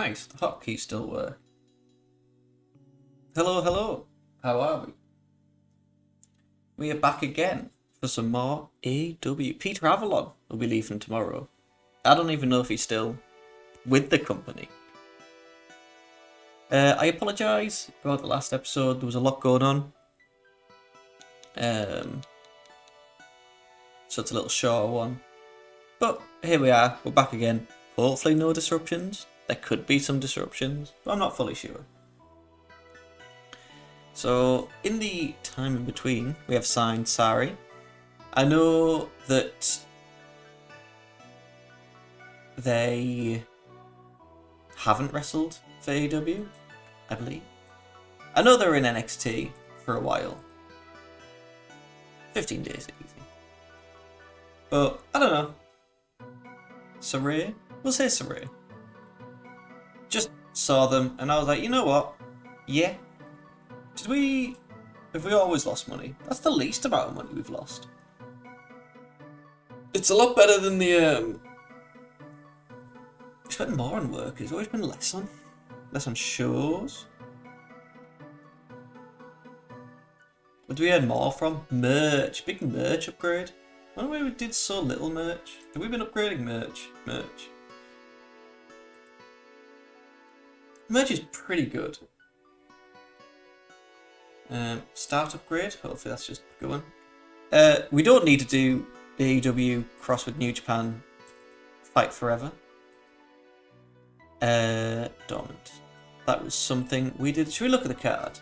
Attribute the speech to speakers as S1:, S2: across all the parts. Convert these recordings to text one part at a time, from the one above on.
S1: Nice, the hotkeys still work. Hello, hello. How are we? We are back again for some more AEW. Peter Avalon will be leaving tomorrow. I don't even know if he's still with the company. I apologise about the last episode. There was a lot going on. So it's a little shorter one. But here we are. We're back again. Hopefully no disruptions. There could be some disruptions, but I'm not fully sure. So, in the time in between, we have signed Sari. I know that they haven't wrestled for AEW, I believe. I know they were in NXT for a while. 15 days easy. But, I don't know. Saray? We'll say Saray. Just saw them, and I was like, you know what? Yeah. Have we always lost money? That's the least amount of money we've lost. It's a lot better than the we spent more on work. It's always been less on shows. What do we earn more from? Merch. Big merch upgrade. I wonder why we did so little merch. Have we been upgrading merch? Merch is pretty good. Start upgrade. Hopefully that's just going. We don't need to do the AEW cross with New Japan Fight Forever. Dormant. That was something we did. Should we look at the card?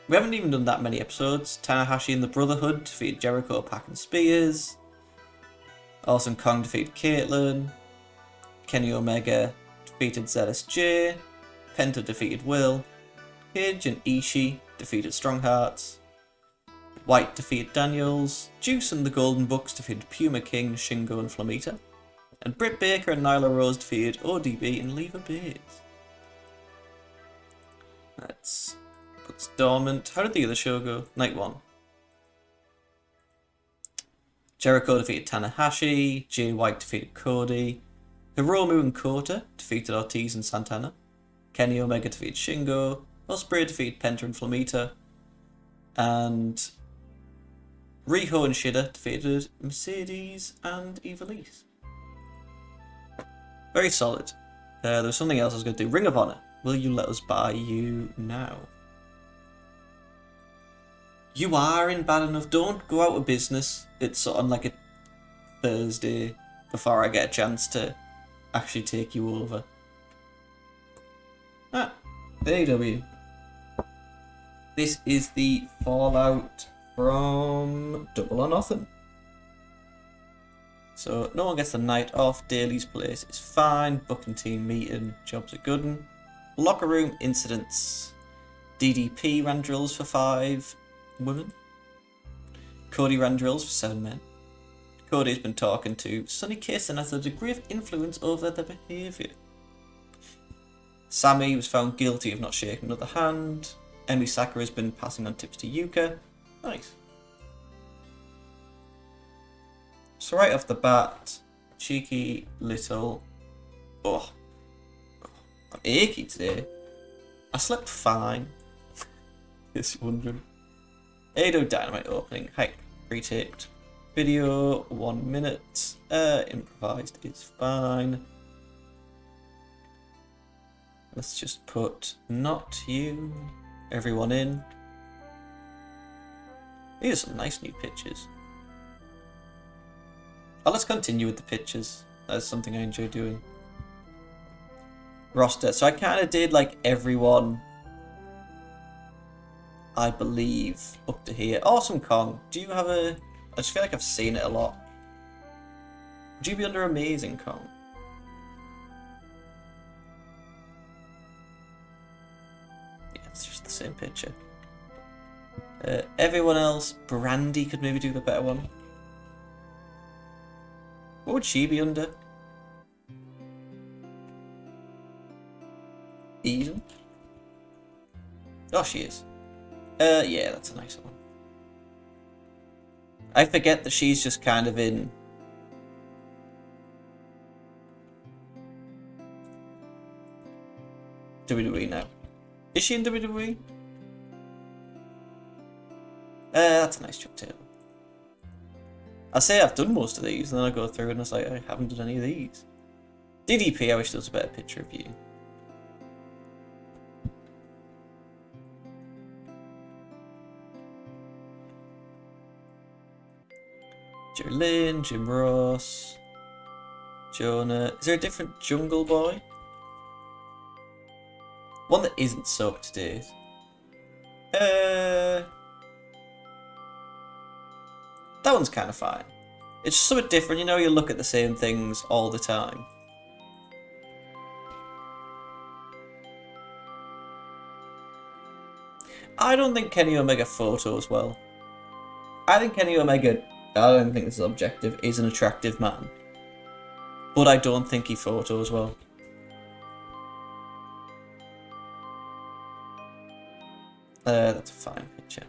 S1: We haven't even done that many episodes. Tanahashi and the Brotherhood defeated Jericho, Pac and Spears. Awesome Kong defeated Caitlyn. Kenny Omega defeated ZSJ. Penta defeated Will. Cage and Ishii defeated Strong Hearts. White defeated Daniels. Juice and the Golden Bucks defeated Puma King, Shingo and Flamita. And Britt Baker and Nyla Rose defeated ODB and Leva Bates. Let's put Dormant. How did the other show go? Night 1. Jericho defeated Tanahashi. Jay White defeated Cody. Hiromu and Kota defeated Ortiz and Santana. Kenny Omega defeated Shingo. Ospreay defeated Penta and Flamita. And Riho and Shida defeated Mercedes and Ivelisse. Very solid. There was something else I was going to do. Ring of Honor. Will you let us buy you now? You are in bad enough. Don't go out of business. It's on like a Thursday before I get a chance to actually take you over. AEW. This is the fallout from Double or Nothing. So no one gets the night off. Daly's place is fine. Booking team meeting. Jobs are good. Locker room incidents. DDP ran drills for 5 women. Cody ran drills for 7 men. Cody's been talking to Sonny Kiss and has a degree of influence over their behaviour. Sammy was found guilty of not shaking another hand. Emi Sakura has been passing on tips to Yuka. Nice. So right off the bat, cheeky little... Oh, I'm achy today. I slept fine. Just wondering. AEW Dynamite opening. Hype. Retaped. Video, 1 minute. Improvised is fine. Let's just put not you. Everyone in. These are some nice new pictures. Oh, let's continue with the pictures. That's something I enjoy doing. Roster. So I kind of did like everyone, I believe, up to here. Awesome Kong. Do you have a... I just feel like I've seen it a lot. Would you be under Amazing Kong? Yeah, it's just the same picture. Everyone else, Brandy could maybe do the better one. What would she be under? Eden? Oh, she is. Yeah, that's a nice one. I forget that she's just kind of in WWE now. Is she in WWE? That's a nice chop table. I say I've done most of these, and then I go through and it's like, I haven't done any of these. DDP, I wish there was a better picture of you. Joe Lynn, Jim Ross, Jonah. Is there a different Jungle Boy? One that isn't so up to date. That one's kind of fine. It's just something different, you know, you look at the same things all the time. I don't think Kenny Omega photos well. I think Kenny Omega, I don't think this is objective, is an attractive man. But I don't think he photos well. That's a fine picture.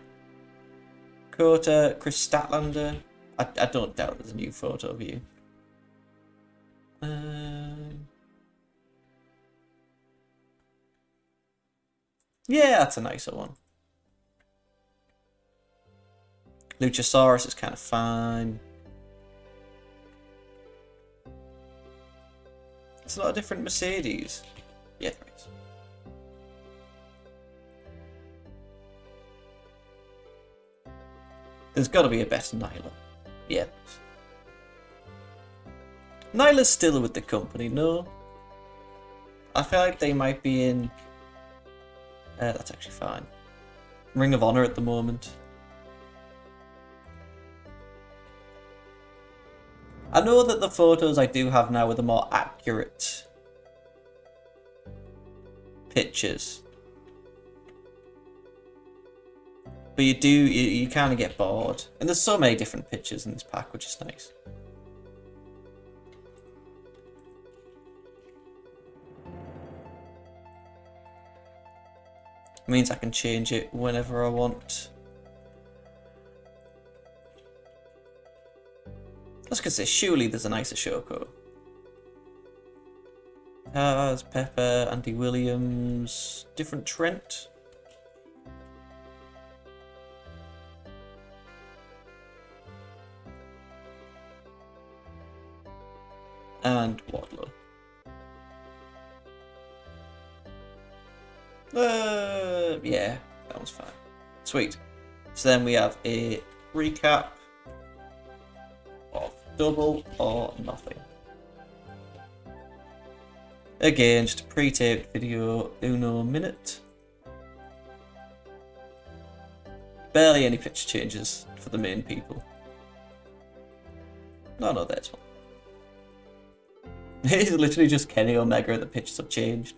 S1: Kota, Chris Statlander. I don't doubt there's a new photo of you. Yeah, that's a nicer one. Luchasaurus is kind of fine. It's a lot of different Mercedes. Yeah, there is. There's got to be a better Nyla. Yeah. Nyla's still with the company, no? I feel like they might be in... that's actually fine. Ring of Honor at the moment. I know that the photos I do have now are the more accurate pictures. But you kind of get bored. And there's so many different pictures in this pack, which is nice. It means I can change it whenever I want. I was going to say, surely there's a nicer Shoko. There's Pepper, Andy Williams, different Trent. And Wardlow. Yeah, that was fine. Sweet. So then we have a recap of Double or Nothing. Again, just a pre-taped video, uno minute. Barely any picture changes for the main people. No, there's one. It's literally just Kenny Omega, the pictures have changed.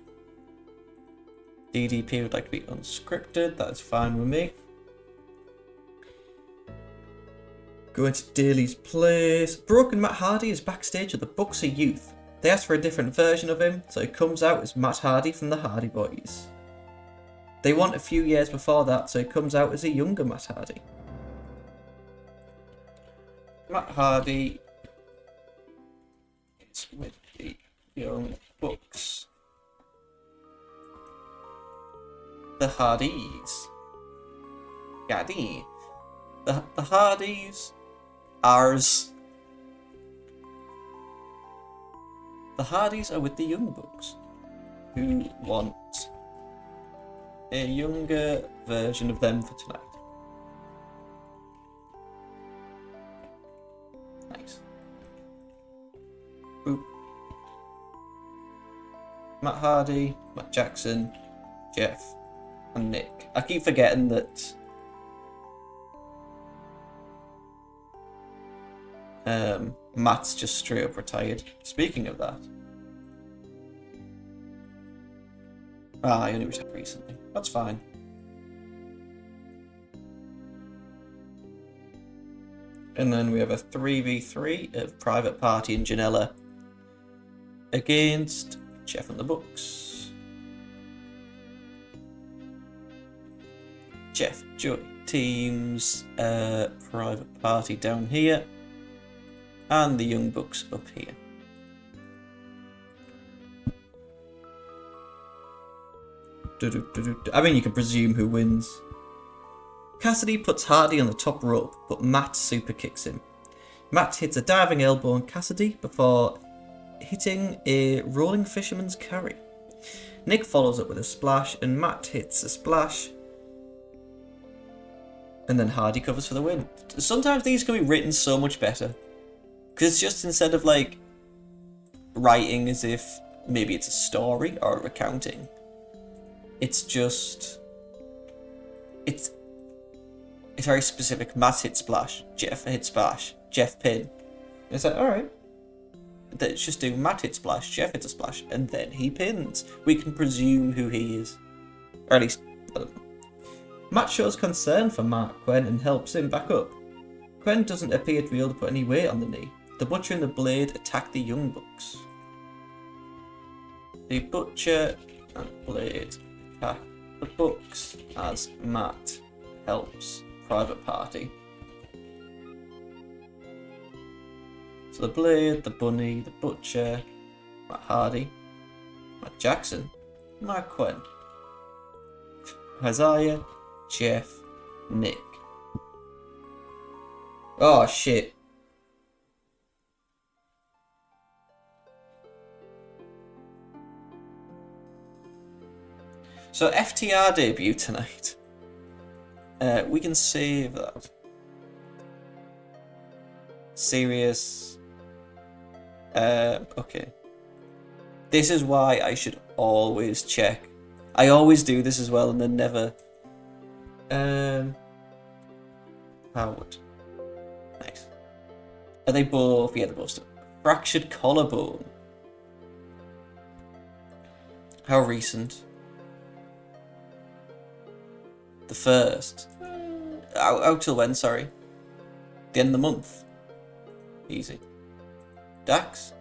S1: DDP would like to be unscripted, that is fine with me. Going to Daly's place. Broken Matt Hardy is backstage at the Bucks of Youth. They asked for a different version of him, so it comes out as Matt Hardy from the Hardy Boys. They want a few years before that, so it comes out as a younger Matt Hardy. Matt Hardy is with the Young Bucks. The Hardys. Gaddy. The Hardys. Ours. The Hardys are with the Young Bucks, who want a younger version of them for tonight. Nice. Boop. Matt Hardy, Matt Jackson, Jeff, and Nick. I keep forgetting that Matt's just straight up retired. Speaking of that. I only retired recently. That's fine. And then we have a 3v3 of Private Party and Janela against Jeff and the Bucks. Jeff, Joey, teams, Private Party down here. And the Young Bucks up here. I mean, you can presume who wins. Cassidy puts Hardy on the top rope, but Matt super kicks him. Matt hits a diving elbow on Cassidy before hitting a rolling fisherman's carry. Nick follows up with a splash, and Matt hits a splash. And then Hardy covers for the win. Sometimes these can be written so much better. Because it's just, instead of like writing as if maybe it's a story or a recounting, it's just, it's very specific. Matt hit splash, Jeff hit splash, Jeff pin. It's like, alright. Let's just do Matt hit splash, Jeff hits a splash, and then he pins. We can presume who he is. Or at least, I don't know. Matt shows concern for Mark Quinn and helps him back up. Quinn doesn't appear to be able to put any weight on the knee. The Butcher and the Blade attack the Young Bucks. The Butcher and Blade attack the Bucks as Matt helps Private Party. So the Blade, the Bunny, the Butcher, Matt Hardy, Matt Jackson, Mark Quinn, Isaiah, Jeff, Nick. Oh shit. So FTR debut tonight. We can save that. Serious. Okay. This is why I should always check. I always do this as well and then never. Howard. Nice. Are they both? Yeah, they're both still. Fractured collarbone. How recent? The first. Out till when, sorry? The end of the month. Easy. Dax?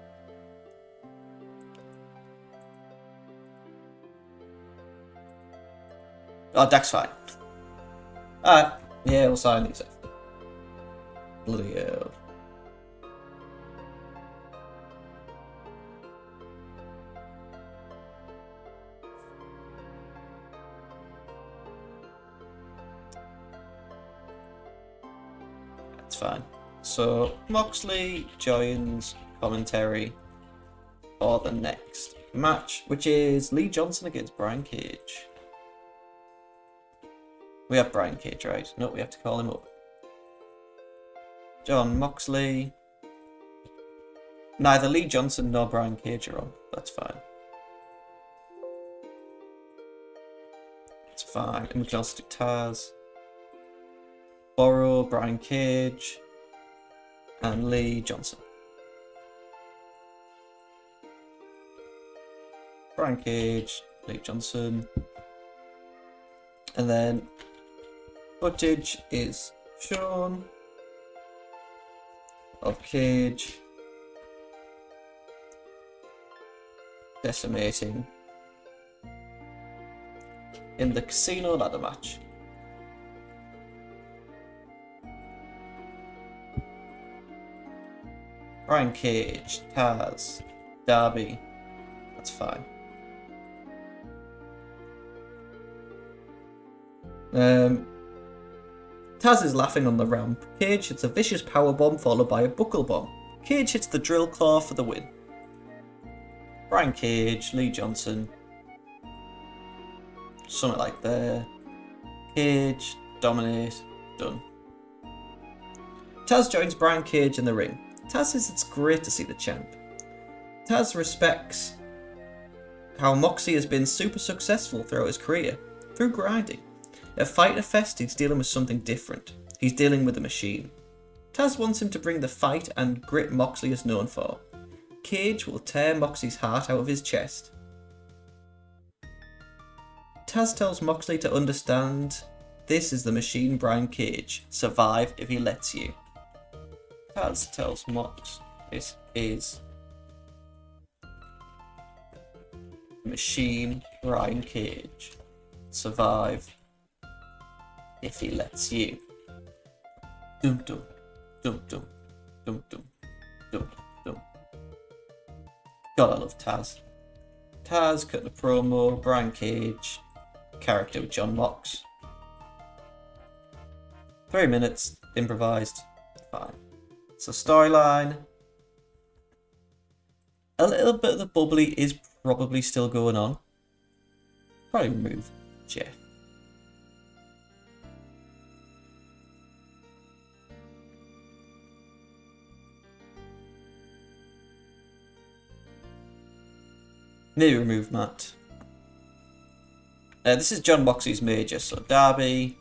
S1: Oh, Dax fine. Alright. Yeah, we'll sign these off. Bloody hell. That's fine. So, Moxley joins commentary for the next match, which is Lee Johnson against Brian Cage. We have Brian Cage, right? No, we have to call him up. John Moxley. Neither Lee Johnson nor Brian Cage are on. That's fine. It's fine. And we can also do Taz, Borrow, Brian Cage, and Lee Johnson. Brian Cage, Lee Johnson. And then footage is shown of Cage decimating in the casino ladder match. Brian Cage, Taz, Darby. That's fine. Taz is laughing on the ramp. Cage hits a vicious powerbomb followed by a buckle bomb. Cage hits the drill claw for the win. Brian Cage, Lee Johnson. Something like there. Cage, dominate, done. Taz joins Brian Cage in the ring. Taz says it's great to see the champ. Taz respects how Moxie has been super successful throughout his career, through grinding. At Fighter Fest, he's dealing with something different. He's dealing with a machine. Taz wants him to bring the fight and grit Moxley is known for. Cage will tear Moxley's heart out of his chest. Taz tells Moxley to understand this is the machine Brian Cage. Survive if he lets you. Taz tells Mox this is machine Brian Cage. Survive if he lets you. Dum dum dum dum dum dum dum dum. God, I love Taz. Taz cut the promo. Brian Cage character with John Mox. 3 minutes, improvised, fine. So storyline. A little bit of the bubbly is probably still going on. Probably remove Jeff. Maybe remove Matt. This is John Moxley's major, so Darby.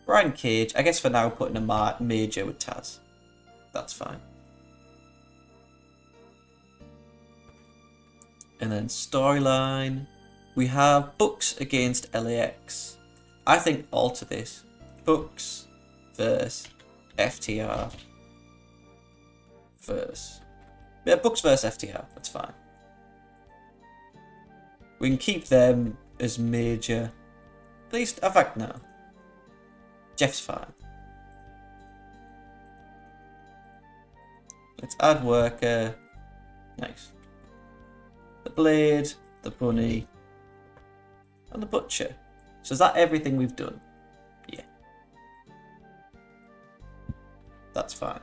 S1: Brian Cage. I guess for now, putting a major with Taz. That's fine. And then storyline. We have Bucks against LAX. I think alter this. Bucks versus FTR. Yeah, Bucks versus FTR. That's fine. We can keep them as major. At least, in fact, no. Jeff's fine. Let's add Worker. Nice. The Blade, the Bunny, and the Butcher. So is that everything we've done? Yeah. That's fine.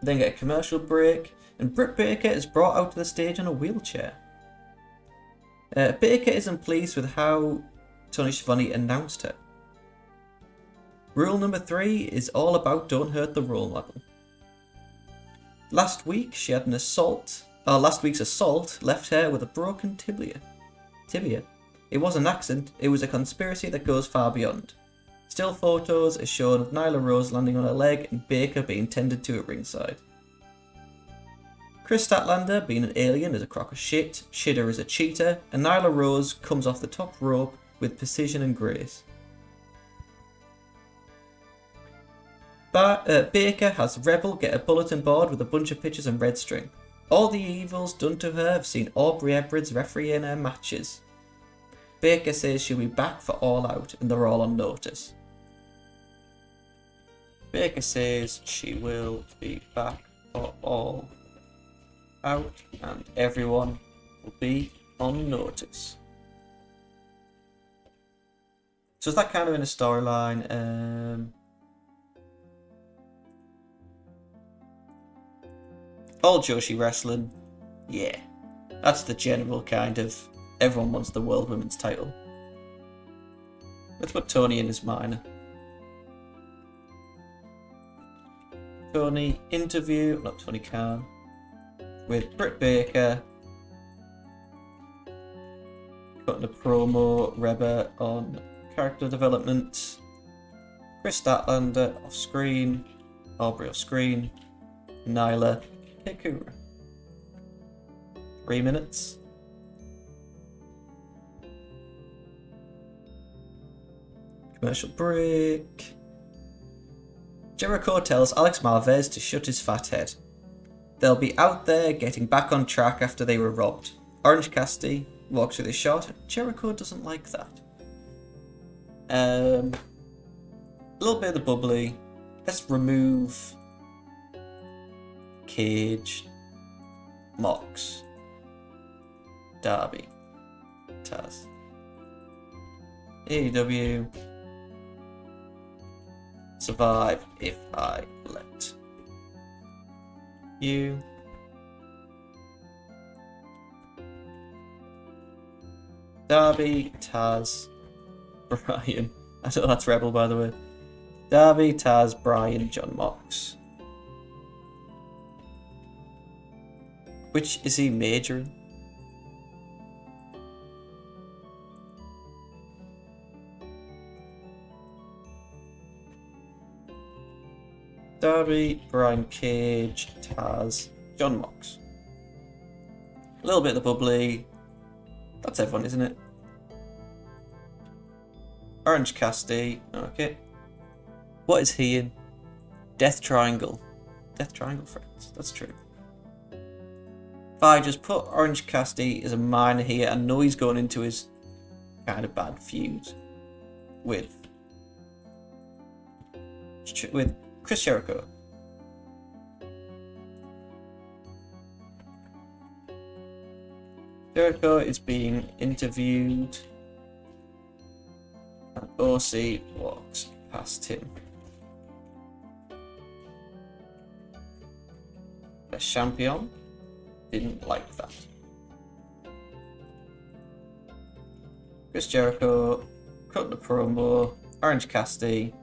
S1: Then get a commercial break, and Britt Baker is brought out to the stage on a wheelchair. Baker isn't pleased with how Tony Schiavone announced her. Rule number 3 is all about don't hurt the role model. Last week's assault left her with a broken tibia. It was an accident, it was a conspiracy that goes far beyond. Still photos are shown of Nyla Rose landing on her leg and Baker being tended to at ringside. Chris Statlander, being an alien, is a crock of shit, Shidder is a cheater, and Nyla Rose comes off the top rope with precision and grace. Baker has Rebel get a bulletin board with a bunch of pictures and red string. All the evils done to her have seen Aubrey Edwards refereeing her matches. Baker says she'll be back for All Out, and they're all on notice. Baker says she will be back for All Out, and everyone will be on notice. So is that kind of in a storyline? All Joshi wrestling, yeah, that's the general kind of everyone wants the World Women's title. Let's put Tony in as minor. Tony Khan, with Britt Baker, cutting a promo, Reba on character development, Chris Statlander off screen, Aubrey off screen, Nyla, Hikura. 3 minutes. Commercial break. Jericho tells Alex Marvez to shut his fat head. They'll be out there getting back on track after they were robbed. Orange Cassidy walks with his shot. Jericho doesn't like that. A little bit of the bubbly. Let's remove Cage, Mox, Darby, Taz, AEW, survive if I let you. Darby, Taz, Brian. I thought that's Rebel, by the way. Darby, Taz, Brian, John Mox. Which is he majoring? Darby, Brian Cage, Taz, John Mox. A little bit of the bubbly. That's everyone, isn't it? Orange Cassidy. Okay. What is he in? Death Triangle. Death Triangle friends. That's true. If I just put Orange Cassidy as a minor here, I know he's going into his kind of bad feud with Chris Jericho. Jericho is being interviewed, and OC walks past him. The champion didn't like that. Chris Jericho cut the promo. Orange Cassidy.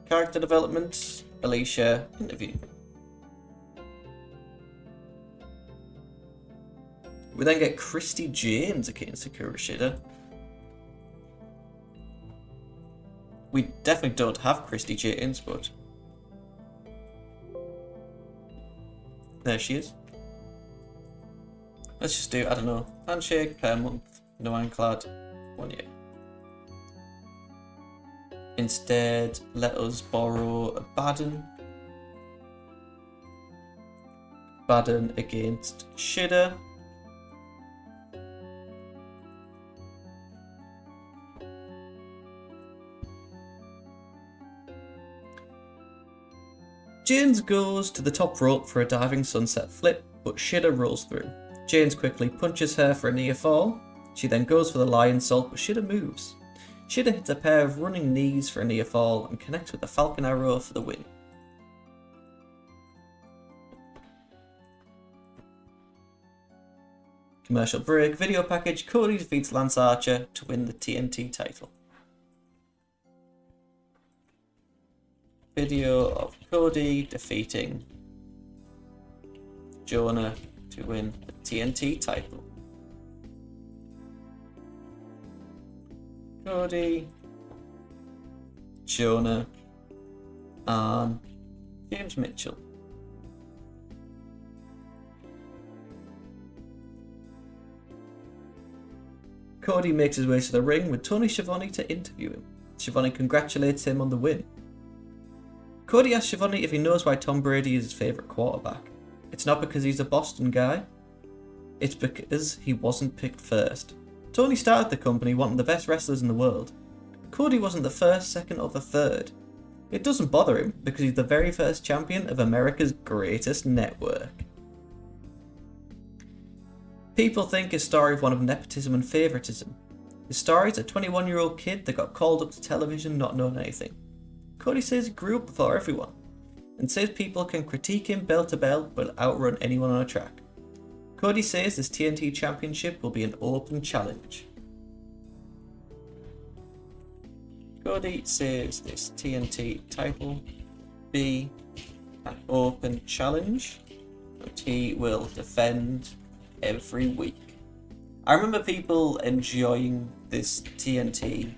S1: Character development. Alicia interview. We then get Christy James against Sakura Shida. We definitely don't have Christy James, but there she is. Let's just do, I don't know, handshake per month, no ironclad, 1 year. Instead, let us borrow a Baden. Baden against Shida. James goes to the top rope for a diving sunset flip, but Shida rolls through. James quickly punches her for a near fall. She then goes for the lion salt, but Shida moves. Shida hits a pair of running knees for a near fall and connects with the Falcon Arrow for the win. Commercial break, video package, Cody defeats Lance Archer to win the TNT title. Video of Cody defeating Jonah to win the TNT title. Cody, Jonah, and James Mitchell. Cody makes his way to the ring with Tony Schiavone to interview him. Schiavone congratulates him on the win. Cody asks Schiavone if he knows why Tom Brady is his favourite quarterback. It's not because he's a Boston guy. It's because he wasn't picked first. Tony started the company wanting the best wrestlers in the world. Cody wasn't the first, second, or the third. It doesn't bother him because he's the very first champion of America's greatest network. People think his story is one of nepotism and favouritism. His story is a 21-year-old kid that got called up to television not knowing anything. Cody says he grew up before everyone, and says people can critique him bell to bell but outrun anyone on a track. Cody says this TNT Championship will be an open challenge. Cody says this TNT title be an open challenge that he will defend every week. I remember people enjoying this TNT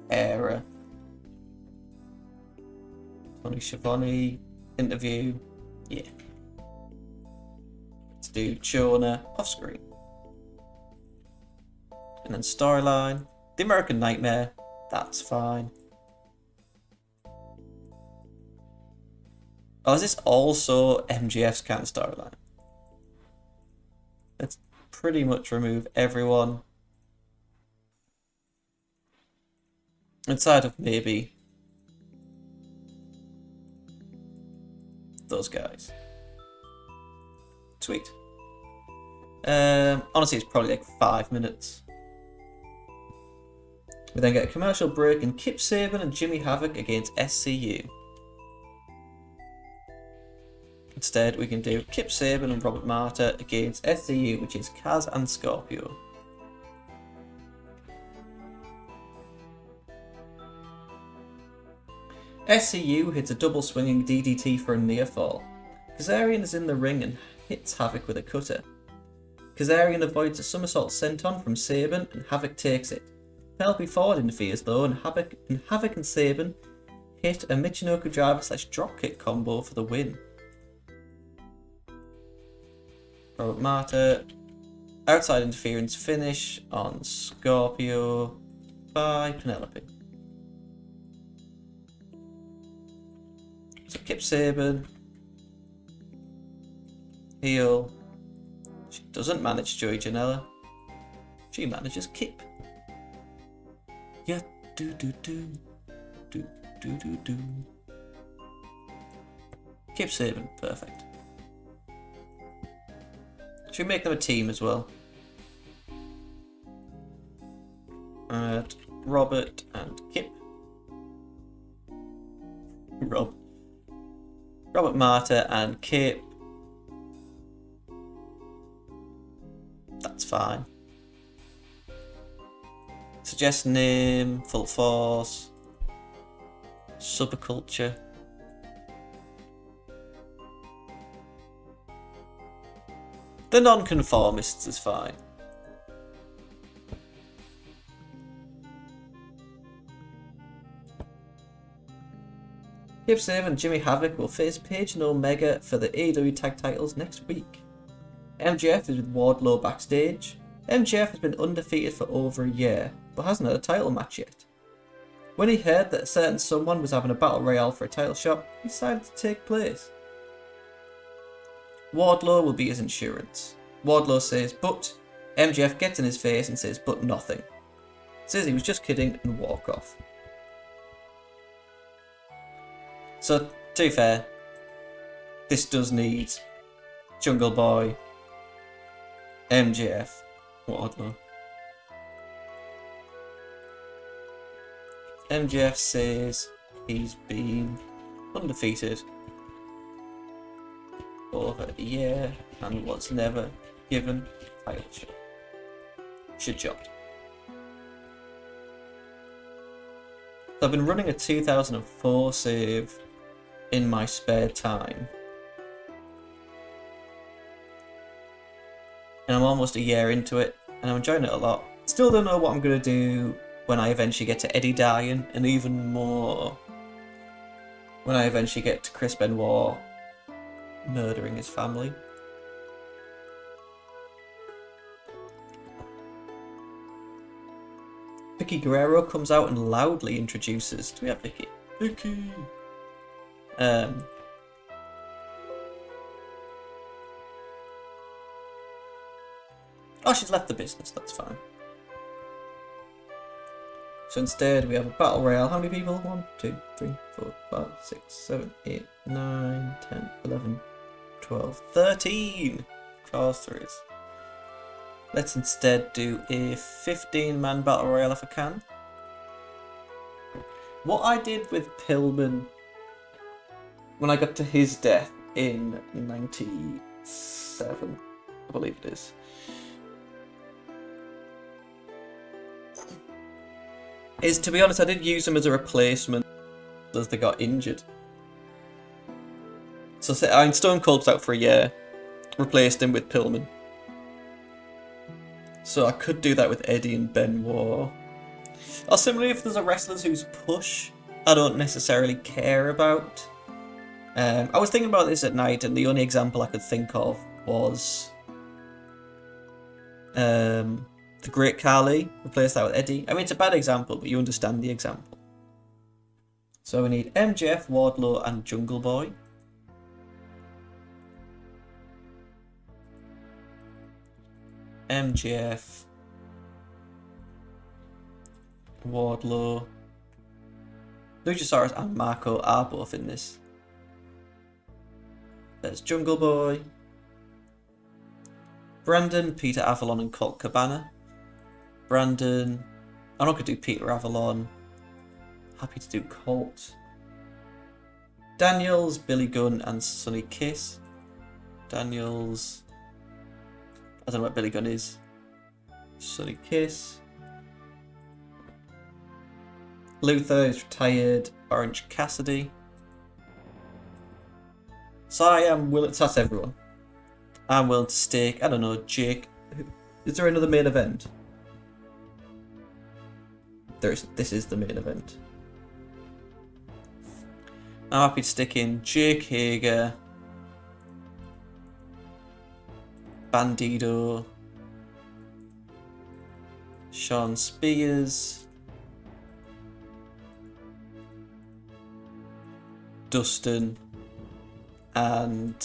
S1: era. Tony Schiavone interview, yeah. Let's do Jonah off screen. And then storyline, The American Nightmare, that's fine. Oh, is this also MJF's kind of storyline? Let's pretty much remove everyone. Inside of maybe those guys. Sweet. Honestly, it's probably like 5 minutes. We then get a commercial break and Kip Sabian and Jimmy Havoc against SCU. Instead, we can do Kip Sabian and Robert Marta against SCU, which is Kaz and Scorpio. SCU hits a double swinging DDT for a near fall. Kazarian is in the ring and hits Havoc with a cutter. Kazarian avoids a somersault senton from Sabian and Havoc takes it. Penelope Ford interferes though and Havoc and Sabian hit a Michinoku driver / dropkick combo for the win. Robert Marta, outside interference finish on Scorpio by Penelope. So Kip Sabian, heel. She doesn't manage Joey Janela. She manages Kip. Yeah, do. Kip Sabian, perfect. Should we make them a team as well? Robert and Kip. Robert Marta and Kip. That's fine. Suggest name, full force, subculture. The non-conformists is fine. Kip Saban and Jimmy Havoc will face Page and Omega for the AEW tag titles next week. MJF is with Wardlow backstage. MJF has been undefeated for over a year, but hasn't had a title match yet. When he heard that a certain someone was having a battle royale for a title shot, he decided to take place. Wardlow will be his insurance. Wardlow says, but. MJF gets in his face and says, but nothing. Says he was just kidding and walk off. So, to be fair, this does need Jungle Boy, MJF, Wardlow. MJF says he's been undefeated over a year and was never given a title shot. Shot. So I've been running a 2004 save in my spare time. And I'm almost a year into it, and I'm enjoying it a lot. Still don't know what I'm going to do when I eventually get to Eddie dying, and even more when I eventually get to Chris Benoit murdering his family. Vicky Guerrero comes out and loudly introduces... Do we have Vicky? Vicky! Oh, she's left the business, that's fine. So instead we have a battle royale. How many people? 1, 2, 3, 4, 5, 6, 7, 8, 9, 10, 11, 12, 13! Of course there is. Let's instead do a 15-man battle royale if I can. What I did with Pillman when I got to his death in 97, I believe it is to be honest, I did use him as a replacement as they got injured. So Stone Cold's out for a year, replaced him with Pillman. So I could do that with Eddie and Benoit. Or similarly, if there's a wrestler whose push I don't necessarily care about. I was thinking about this at night, and the only example I could think of was the Great Khali. Replace that with Eddie. I mean, it's a bad example, but you understand the example. So we need MJF, Wardlow, and Jungle Boy. MJF, Wardlow, Luchasaurus and Marco are both in this. There's Jungle Boy, Brandon, Peter Avalon and Colt Cabana. Brandon, I'm not going to do Peter Avalon, happy to do Colt. Daniels, Billy Gunn and Sonny Kiss. Daniels, I don't know what Billy Gunn is. Sonny Kiss. Luther is retired. Orange Cassidy. So I am willing. So that's everyone. I'm willing to stake. I don't know, Jake. Is there another main event? This is the main event. I'm happy to stick in Jake Hager, Bandido, Sean Spears, Dustin, and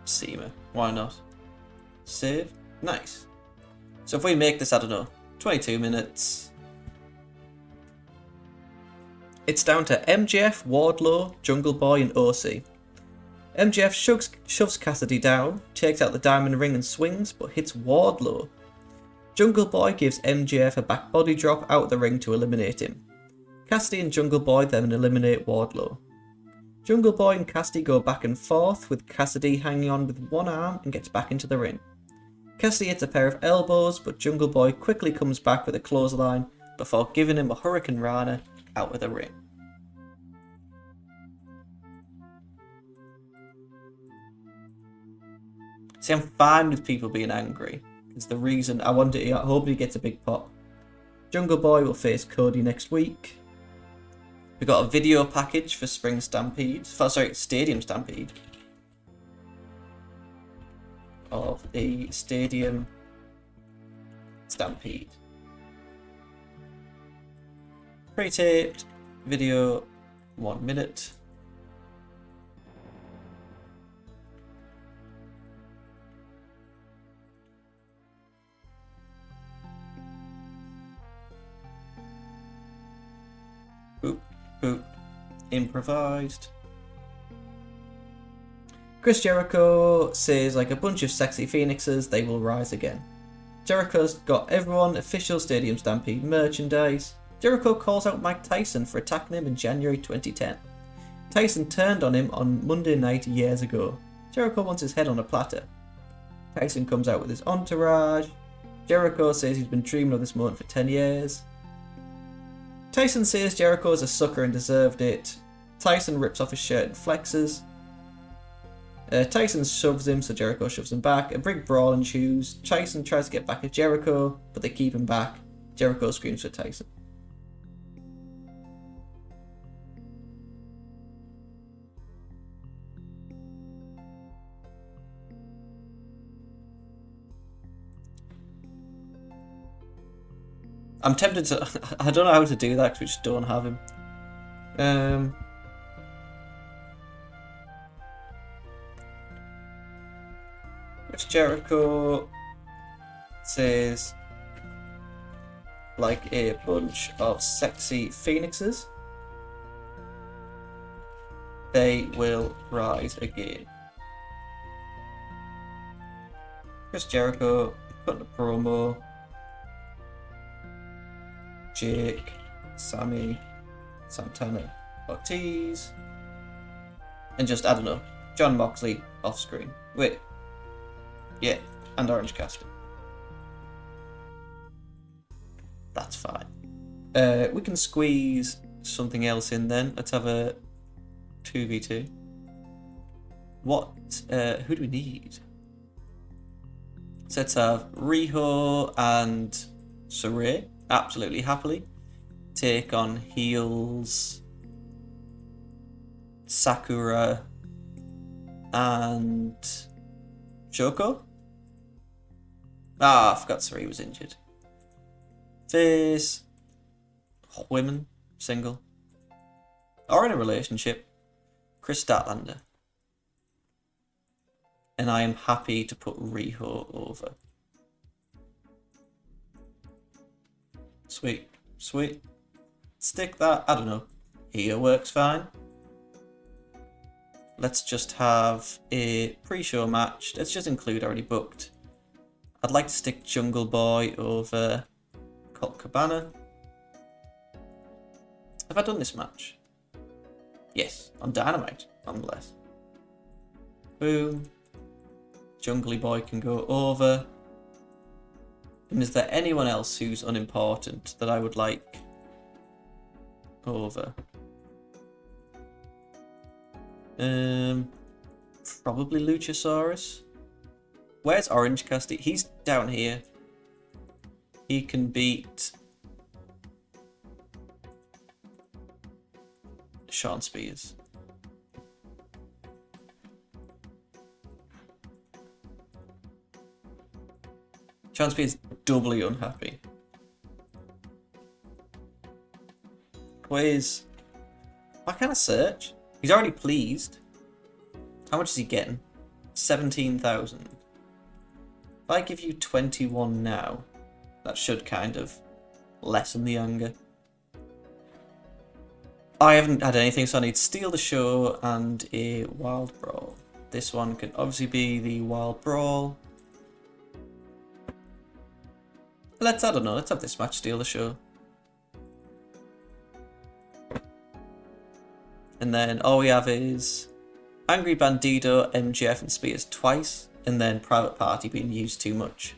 S1: Seema. Why not? Save. Nice. So if we make this, I don't know, 22 minutes. It's down to MJF, Wardlow, Jungle Boy, and OC. MJF shoves Cassidy down, takes out the diamond ring and swings, but hits Wardlow. Jungle Boy gives MJF a back body drop out of the ring to eliminate him. Cassidy and Jungle Boy then eliminate Wardlow. Jungle Boy and Cassidy go back and forth, with Cassidy hanging on with one arm and gets back into the ring. Cassidy hits a pair of elbows, but Jungle Boy quickly comes back with a clothesline before giving him a Hurricane Rana out of the ring. See, I'm fine with people being angry. It's the reason I hope he gets a big pop. Jungle Boy will face Cody next week. We got a video package for Stadium Stampede. Of the Stadium Stampede. Pre-taped video, 1 minute. Boop. Improvised. Chris Jericho says, like a bunch of sexy phoenixes, they will rise again. Jericho's got everyone official Stadium Stampede merchandise. Jericho calls out Mike Tyson for attacking him in January 2010. Tyson turned on him on Monday night years ago. Jericho wants his head on a platter. Tyson comes out with his entourage. Jericho says he's been dreaming of this moment for 10 years. Tyson says Jericho is a sucker and deserved it. Tyson rips off his shirt and flexes. Tyson shoves him, so Jericho shoves him back. A big brawl ensues. Tyson tries to get back at Jericho, but they keep him back. Jericho screams for Tyson. I'm tempted to... I don't know how to do that because we just don't have him. Which Jericho says, like a bunch of sexy phoenixes, they will rise again. Chris Jericho cutting a promo. Jake, Sammy, Santana, Ortiz, and just, I don't know, John Moxley off screen. Wait. Yeah, and Orange Cassidy. That's fine. We can squeeze something else in then. Let's have a 2v2. Who do we need? So let's have Riho and Saray. Absolutely happily take on heels Sakura and Shoko. I forgot Saray was injured. Face women single or in a relationship, Chris Statlander, and I am happy to put Riho over. Sweet. Stick that, I don't know, here works fine. Let's just have a pre-show match. Let's just include already booked. I'd like to stick Jungle Boy over Colt Cabana. Have I done this match? Yes, on Dynamite, nonetheless. Boom. Jungly Boy can go over. And is there anyone else who's unimportant that I would like over? Probably Luchasaurus. Where's Orange Cassidy? He's down here. He can beat Sean Spears. Sean Spears doubly unhappy. Why can't I search? He's already pleased. How much is he getting? 17,000. If I give you 21 now, that should kind of lessen the anger. I haven't had anything, so I need Steal the Show and a Wild Brawl. This one can obviously be the Wild Brawl. I don't know, let's have this match Steal the Show. And then all we have is Angry Bandido, MJF and Spears twice, and then Private Party being used too much.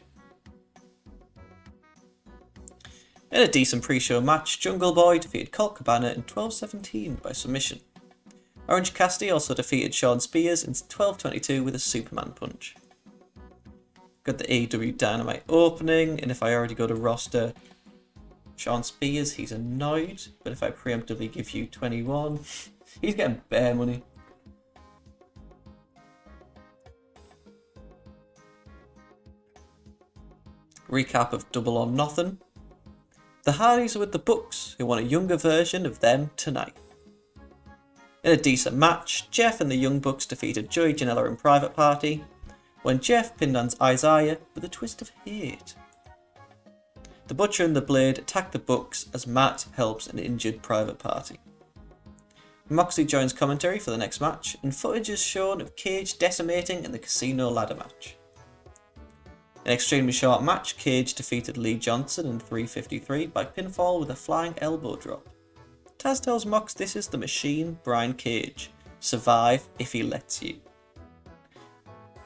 S1: In a decent pre-show match, Jungle Boy defeated Colt Cabana in 12:17 by submission. Orange Cassidy also defeated Shawn Spears in 12:22 with a Superman punch. Got the AEW Dynamite opening, and if I already go to roster Shawn Spears, he's annoyed, but if I preemptively give you 21, he's getting bare money. Recap of Double or Nothing. The Hardys are with the Bucks, who want a younger version of them tonight. In a decent match, Jeff and the Young Bucks defeated Joey Janela and Private Party, when Jeff pinned on Isaiah with a twist of hate. The Butcher and the Blade attack the Bucks as Matt helps an injured Private Party. Moxley joins commentary for the next match, and footage is shown of Cage decimating in the casino ladder match. In an extremely short match, Cage defeated Lee Johnson in 3:53 by pinfall with a flying elbow drop. Taz tells Mox this is the Machine, Brian Cage. Survive if he lets you.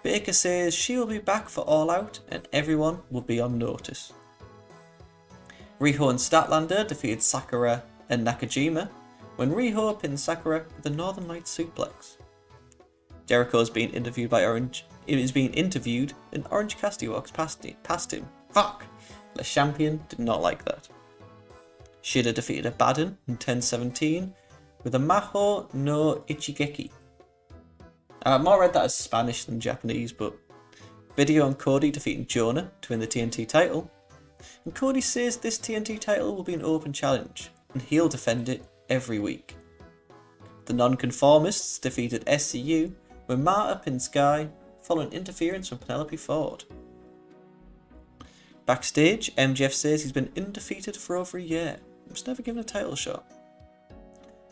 S1: Baker says she will be back for All Out and everyone will be on notice. Riho and Statlander defeated Sakura and Nakajima when Riho pinned Sakura with a Northern Light suplex. Jericho is being interviewed and Orange Cassidy walks past him. Fuck! Le Champion did not like that. Shida defeated Abaddon in 10:17 with a Maho no Ichigeki. I more read that as Spanish than Japanese, but Video and Cody defeating Jonah to win the TNT title. And Cody says this TNT title will be an open challenge, and he'll defend it every week. The Nonconformists defeated SCU when Marta pinned Sky following interference from Penelope Ford. Backstage, MJF says he's been undefeated for over a year and was never given a title shot.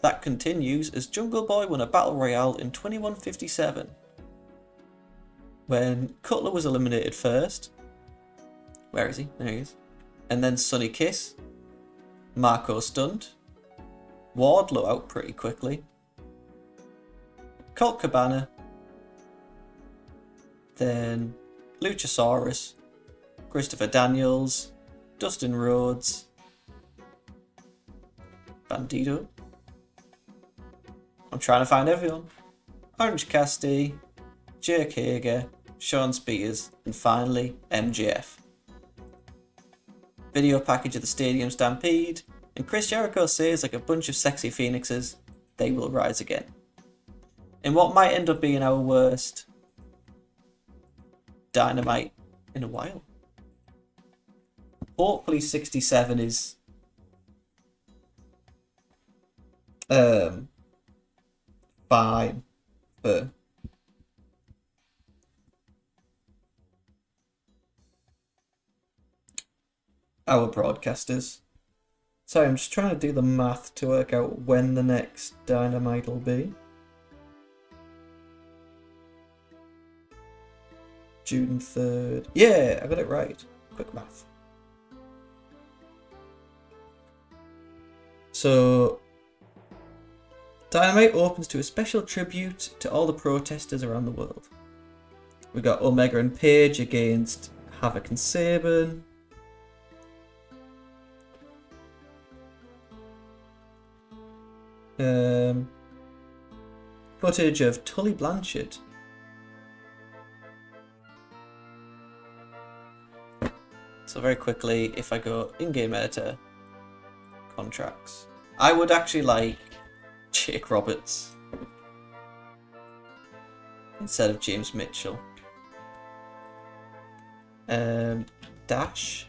S1: That continues as Jungle Boy won a Battle Royale in 21:57 when Cutler was eliminated first. Where is he? There he is. And then Sonny Kiss. Marco stunned. Wardlow out pretty quickly. Colt Cabana. Then Luchasaurus. Christopher Daniels. Dustin Rhodes. Bandido. I'm trying to find everyone. Orange Cassidy. Jake Hager. Shawn Spears. And finally, MJF. Video package of the Stadium Stampede. And Chris Jericho says, like a bunch of sexy phoenixes, they will rise again. In what might end up being our worst Dynamite in a while. Hopefully 67 is fine for our broadcasters. Sorry, I'm just trying to do the math to work out when the next Dynamite will be. June 3rd. Yeah, I got it right. Quick math. So, Dynamite opens to a special tribute to all the protesters around the world. We got Omega and Page against Havoc and Sabin. Footage of Tully Blanchard. So very quickly, if I go in-game editor, contracts, I would actually like Jake Roberts instead of James Mitchell. Dash,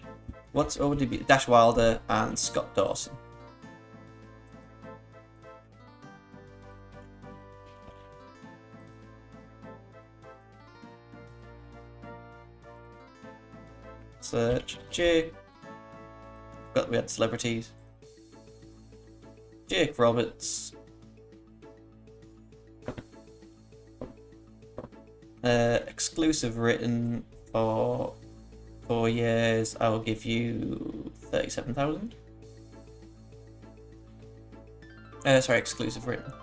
S1: what would it be? Dash Wilder and Scott Dawson. Search Jake. We had celebrities. Jake Roberts. Exclusive written for 4 years. I will give you 37,000. Sorry, exclusive written.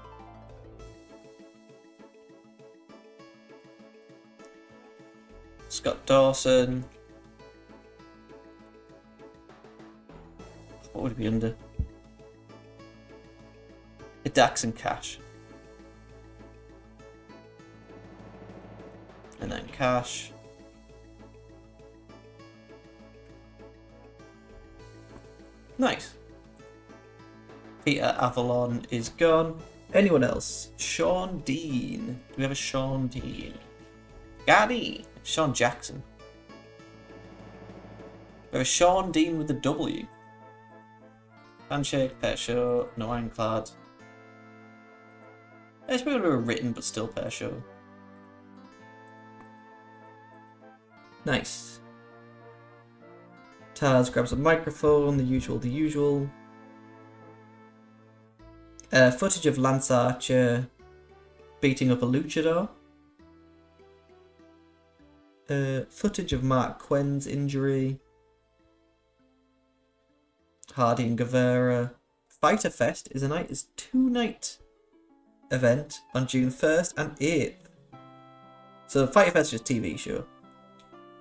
S1: Scott Dawson. What would it be under? Dax and Cash. And then Cash. Nice. Peter Avalon is gone. Anyone else? Sean Dean. Do we have a Sean Dean? Gaddy. Sean Jackson. We have a Sean Dean with a W. Handshake, Pet Show, no Ironclad. It's probably going to be written, but still Pet Show. Nice. Taz grabs a microphone, the usual. Footage of Lance Archer beating up a luchador. Footage of Mark Quenn's injury. Hardy and Guevara. Fighter Fest is a 2-night event on June 1st and 8th. So Fighter Fest is just a TV show.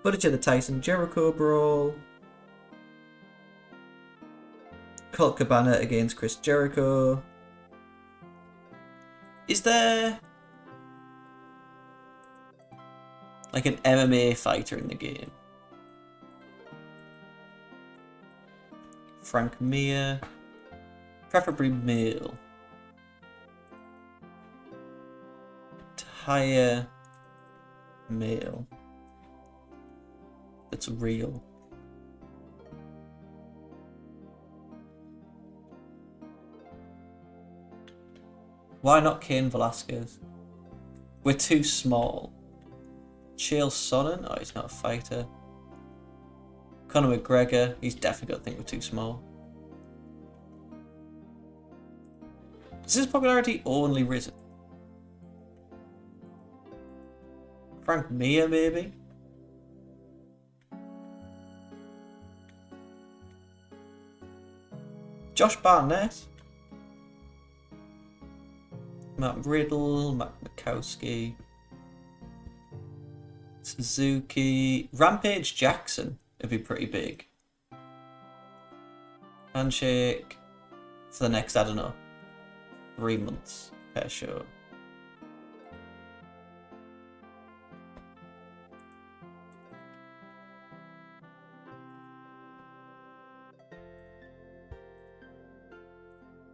S1: Footage of the Tyson Jericho brawl. Colt Cabana against Chris Jericho. Is there like an MMA fighter in the game? Frank Mir. Preferably male. To hire male. That's real. Why not Cain Velasquez? We're too small. Chael Sonnen? Oh, he's not a fighter. Conor McGregor? He's definitely got to think we're too small. Has his popularity only risen? Frank Mir, maybe? Josh Barnett? Matt Riddle, Matt Mikowski, Suzuki, Rampage Jackson would be pretty big. Handshake for the next, I don't know, 3 months per show.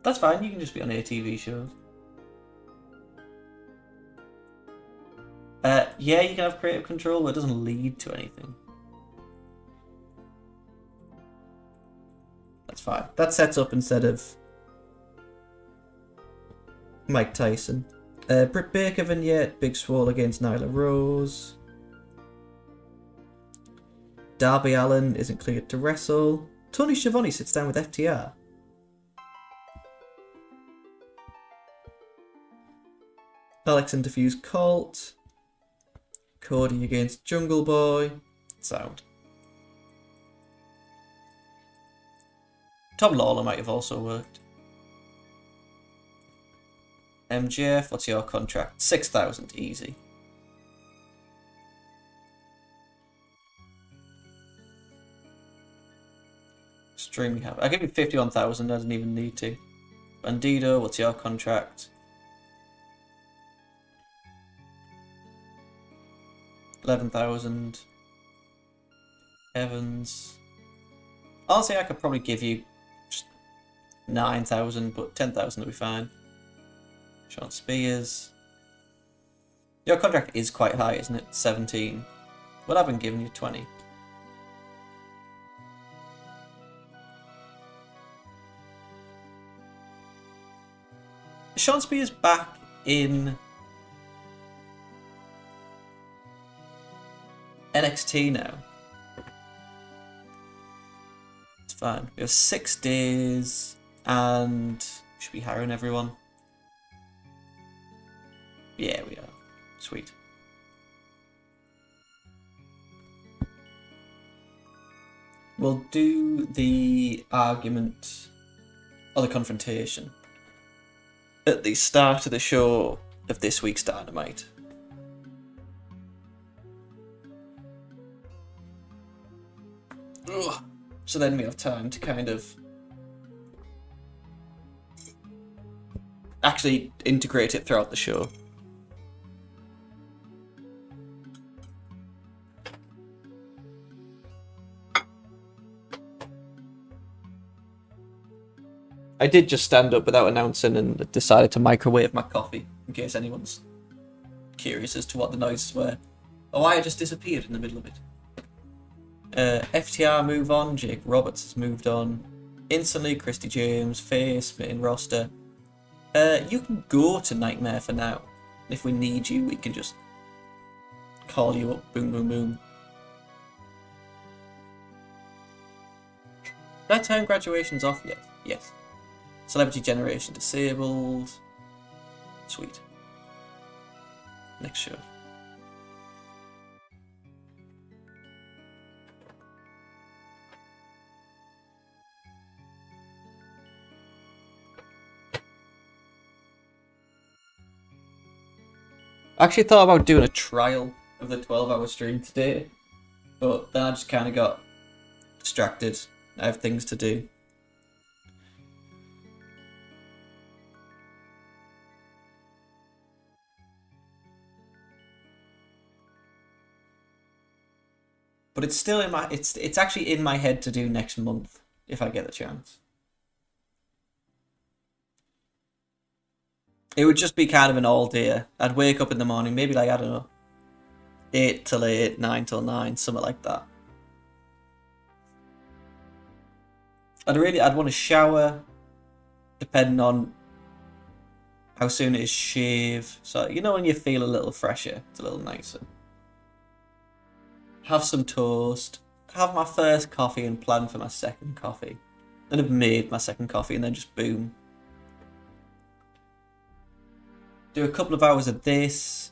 S1: That's fine, you can just be on ATV shows. Yeah, you can have creative control, but it doesn't lead to anything. That's fine. That sets up instead of Mike Tyson. Britt Baker vignette, Big Swole against Nyla Rose. Darby Allin isn't cleared to wrestle. Tony Schiavone sits down with FTR. Alex interviews Colt. Cody against Jungle Boy. Sound. Tom Lawler might have also worked. MJF, what's your contract? 6,000, easy. Stream cap. I'll give you 51,000, I didn't even need to. Bandido, what's your contract? 11,000. Evans. Honestly, I could probably give you just 9,000, but 10,000 will be fine. Sean Spears. Your contract is quite high, isn't it? 17. Well, I've been giving you 20. Is Sean Spears back in NXT now? It's fine. We have 6 days and Should be hiring everyone. Yeah, we are. Sweet. We'll do the argument or the confrontation at the start of the show of this week's Dynamite. Ugh. So then we have time to kind of actually integrate it throughout the show. I did just stand up without announcing and decided to microwave my coffee, in case anyone's curious as to what the noises were, or why I just disappeared in the middle of it. FTR move on, Jake Roberts has moved on. Instantly, Christy James, face, main roster. You can go to Nightmare for now. If we need you, we can just call you up, boom, boom, boom. Did I turn graduations off yet? Yes. Celebrity Generation disabled. Sweet. Next show. I actually thought about doing a trial of the 12-hour stream today, but then I just kind of got distracted. I have things to do. But it's still in my it's actually in my head to do next month if I get the chance. It would just be kind of an all day. I'd wake up in the morning, maybe like, I don't know, 8 till 8, 9 till 9, something like that. I'd want to shower, depending on how soon it is, shave. So, you know when you feel a little fresher, it's a little nicer. Have some toast, have my first coffee and plan for my second coffee. Then I've made my second coffee and then just boom. Do a couple of hours of this.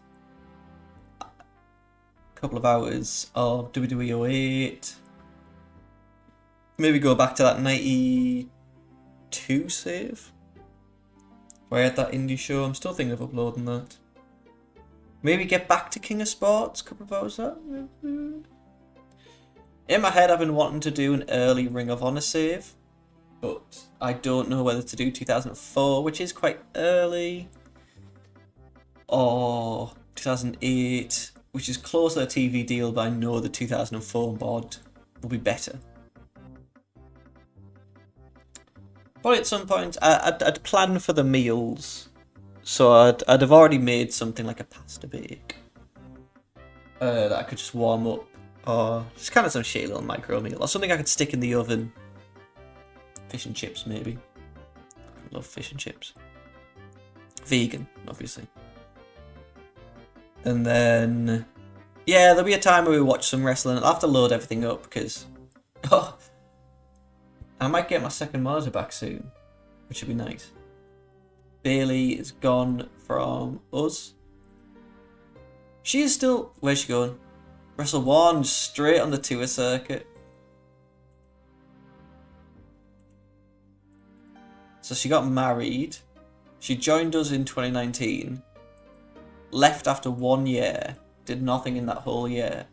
S1: A couple of hours of WWE 08. Maybe go back to that 92 save. Where I had that indie show. I'm still thinking of uploading that. Maybe get back to King of Sports. A couple of hours of that. In my head, I've been wanting to do an early Ring of Honor save. But I don't know whether to do 2004, which is quite early, or 2008, which is closer to a TV deal, but I know the 2004 mod will be better. Probably at some point, I'd plan for the meals, so I'd have already made something like a pasta bake that I could just warm up, or just kind of some shitty little micro meal, or something I could stick in the oven. Fish and chips, maybe. I love fish and chips. Vegan, obviously. And then, yeah, there'll be a time where we watch some wrestling. I'll have to load everything up because I might get my second monitor back soon, which would be nice. Bailey is gone from us. She is still... Where's she going? Wrestle 1, straight on the tour circuit. So she got married. She joined us in 2019. Left after 1 year. Did nothing in that whole year.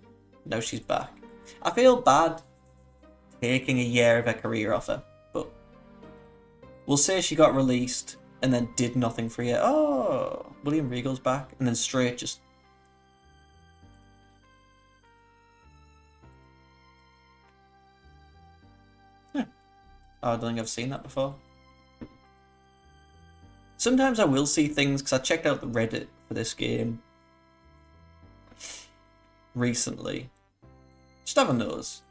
S1: Now she's back. I feel bad taking a year of her career off her, but we'll say she got released and then did nothing for a year. Oh, William Regal's back, and then straight just... Yeah. I don't think I've seen that before. Sometimes I will see things, because I checked out the Reddit for this game recently. Just have a nose.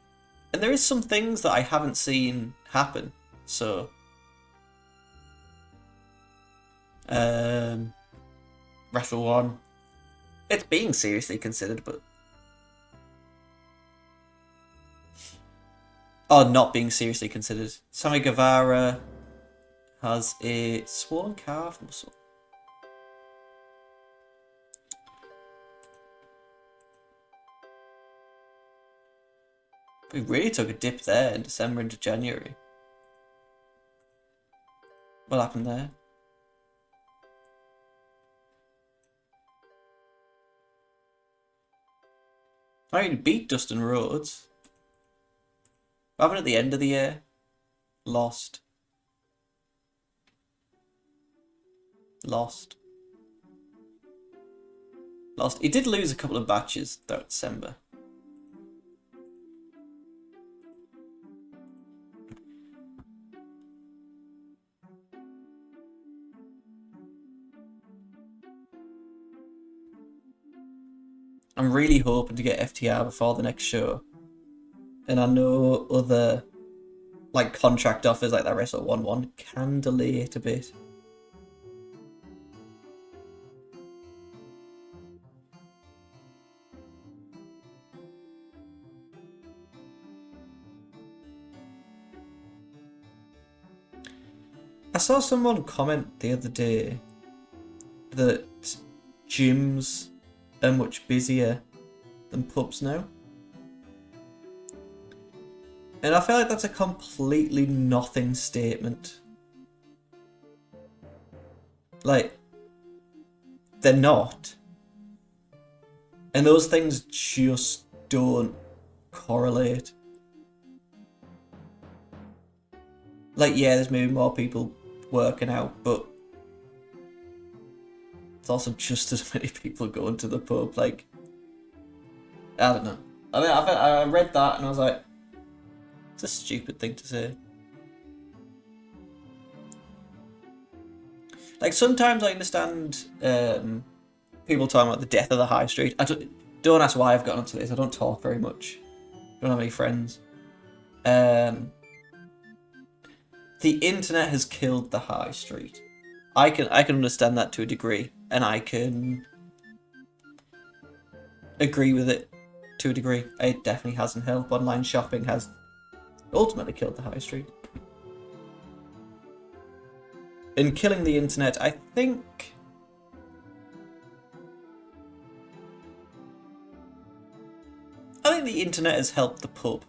S1: And there is some things that I haven't seen happen, so... Wrestle 1. It's being seriously considered, but... Oh, not being seriously considered. Sammy Guevara has a swollen calf muscle. We really took a dip there in December into January. What happened there? I mean, beat Dustin Rhodes. What happened at the end of the year? Lost. Lost. He did lose a couple of matches throughout December. I'm really hoping to get FTR before the next show. And I know other like contract offers like that Wrestle 1-1 can delay it a bit. I saw someone comment the other day that gyms are much busier than pubs now. And I feel like that's a completely nothing statement. Like, they're not. And those things just don't correlate. Like, yeah, there's maybe more people working out, but there's also just as many people going to the pub. Like, I don't know. I mean, I read that and I was like, it's a stupid thing to say. Like, sometimes I understand people talking about the death of the high street. Don't ask why I've gotten onto this. I don't talk very much. I don't have any friends. The internet has killed the high street. I can understand that to a degree, and I can agree with it to a degree. It definitely hasn't helped. Online shopping has ultimately killed the high street. In killing the internet, I think the internet has helped the pub.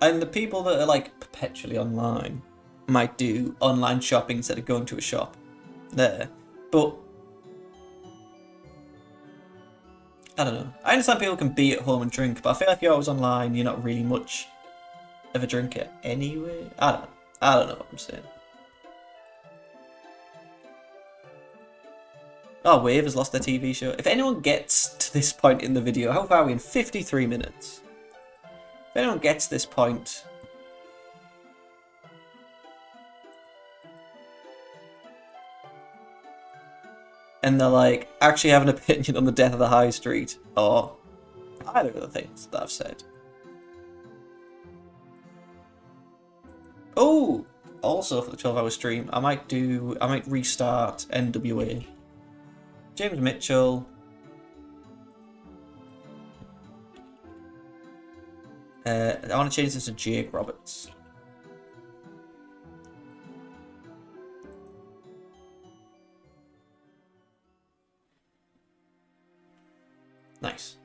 S1: And the people that are like perpetually online might do online shopping instead of going to a shop there. But I don't know. I understand people can be at home and drink, but I feel like if you're always online, you're not really much of a drinker anyway. I don't know what I'm saying. Oh, Wave has lost their TV show. If anyone gets to this point in the video, how far are we in? 53 minutes. If anyone gets this point, and they're like, actually have an opinion on the death of the high street, or either of the things that I've said. Oh, also for the 12-hour stream, I might restart NWA. James Mitchell. I want to change this to Jake Roberts. Nice.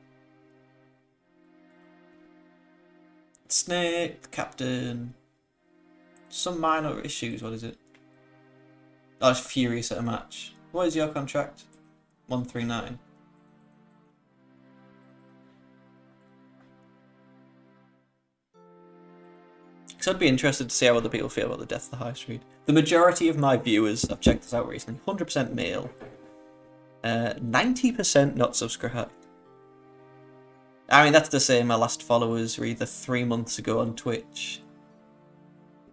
S1: Snake, the captain. Some minor issues, what is it? I was furious at a match. What is your contract? 139. Because I'd be interested to see how other people feel about the death of the high street. The majority of my viewers, I've checked this out recently, 100% male. 90% not subscribed. I mean, that's the same. My last followers were either 3 months ago on Twitch,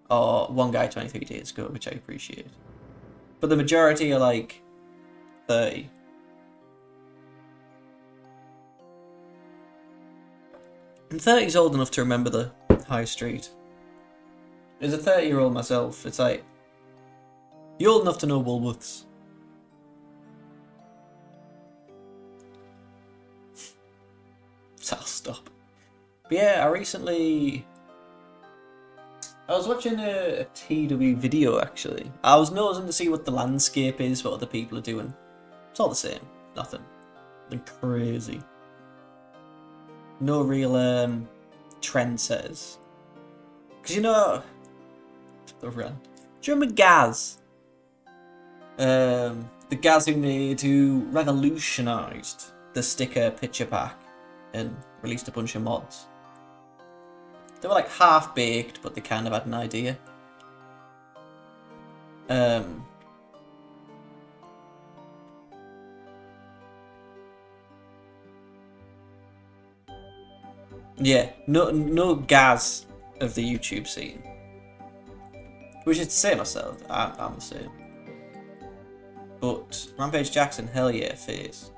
S1: or one guy 23 days ago, which I appreciate. But the majority are like 30. And 30 is old enough to remember the high street. As a 30-year-old myself, it's like, you're old enough to know Woolworths. So I'll stop. But yeah, I recently I was watching a TEW video actually. I was nosing to see what the landscape is, what other people are doing. It's all the same. Nothing crazy. No real trendsetters. Because you know, the rant. Do you remember Gaz? The Gaz who revolutionised the sticker picture pack and released a bunch of mods. They were like half baked, but they kind of had an idea. Yeah, no Gaz of the YouTube scene. Which is to say myself, I'm the same. But Rampage Jackson, hell yeah, phase.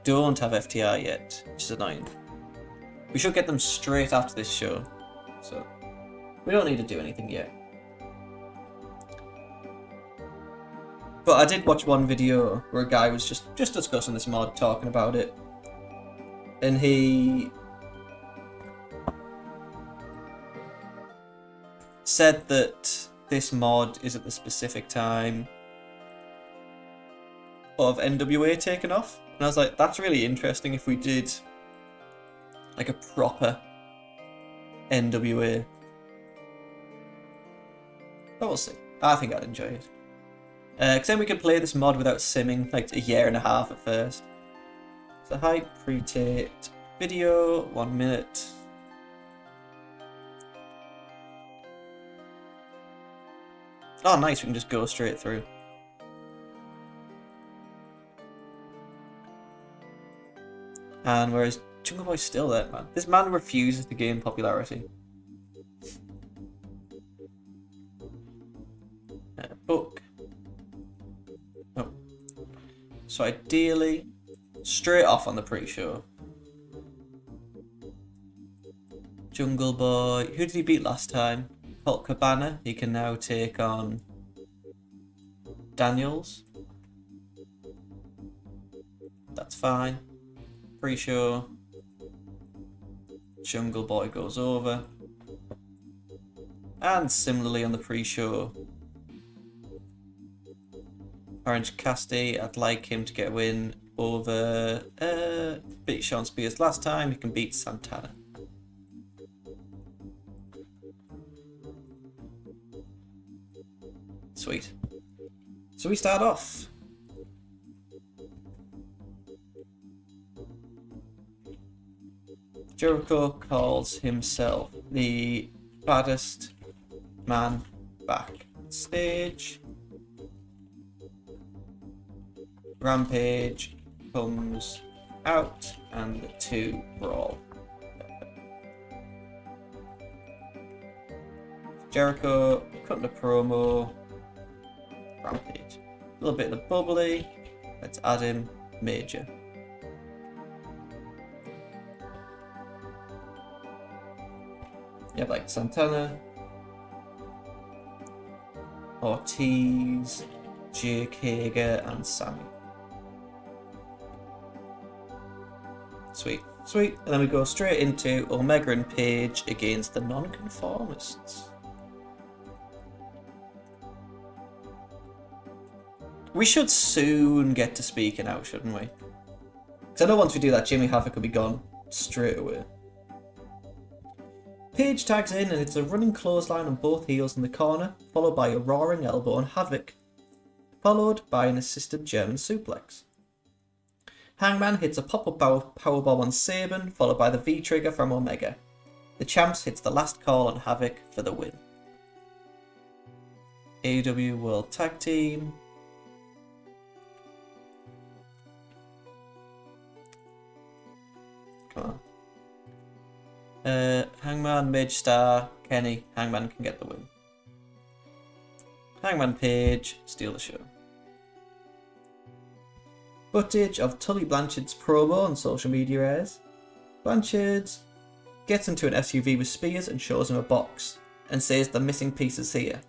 S1: Don't have FTR yet, which is annoying. We should get them straight after this show, so we don't need to do anything yet. But I did watch one video where a guy was just discussing this mod, talking about it, and he said that this mod is at the specific time of NWA taking off, and I was like, that's really interesting if we did like a proper NWA. But we'll see. I think I'd enjoy it. Because then we could play this mod without simming like a year and a half at first. So hype, pre-taped video, 1 minute. Oh nice, we can just go straight through. And whereas Jungle Boy's still there, man. This man refuses to gain popularity. Book. Oh. So ideally, straight off on the pre-show. Jungle Boy. Who did he beat last time? Colt Cabana. He can now take on Daniels. That's fine. Pre-show. Jungle Boy goes over. And similarly on the pre-show, Orange Cassidy, I'd like him to get a win over beat Sean Spears last time. He can beat Santana. Sweet. So we start off. Jericho calls himself the baddest man backstage. Rampage comes out and the two brawl. Jericho cutting a promo. Rampage. A little bit of the bubbly. Let's add him Major. You have like Santana, Ortiz, Jake Hager, and Sammy. Sweet, sweet. And then we go straight into Omega and Page against the Nonconformists. We should soon get to speaking out, shouldn't we? Because I know once we do that, Jimmy Havoc will be gone straight away. Page tags in and it's a running clothesline on both heels in the corner, followed by a roaring elbow on Havoc, followed by an assisted German suplex. Hangman hits a pop-up powerbomb on Sabin, followed by the V-trigger from Omega. The champs hits the last call on Havoc for the win. AEW World Tag Team. Come on. Hangman, Midge, Star, Kenny, Hangman can get the win. Hangman Page, steal the show. Footage of Tully Blanchard's promo on social media airs. Blanchard gets into an SUV with Spears and shows him a box, and says the missing piece is here.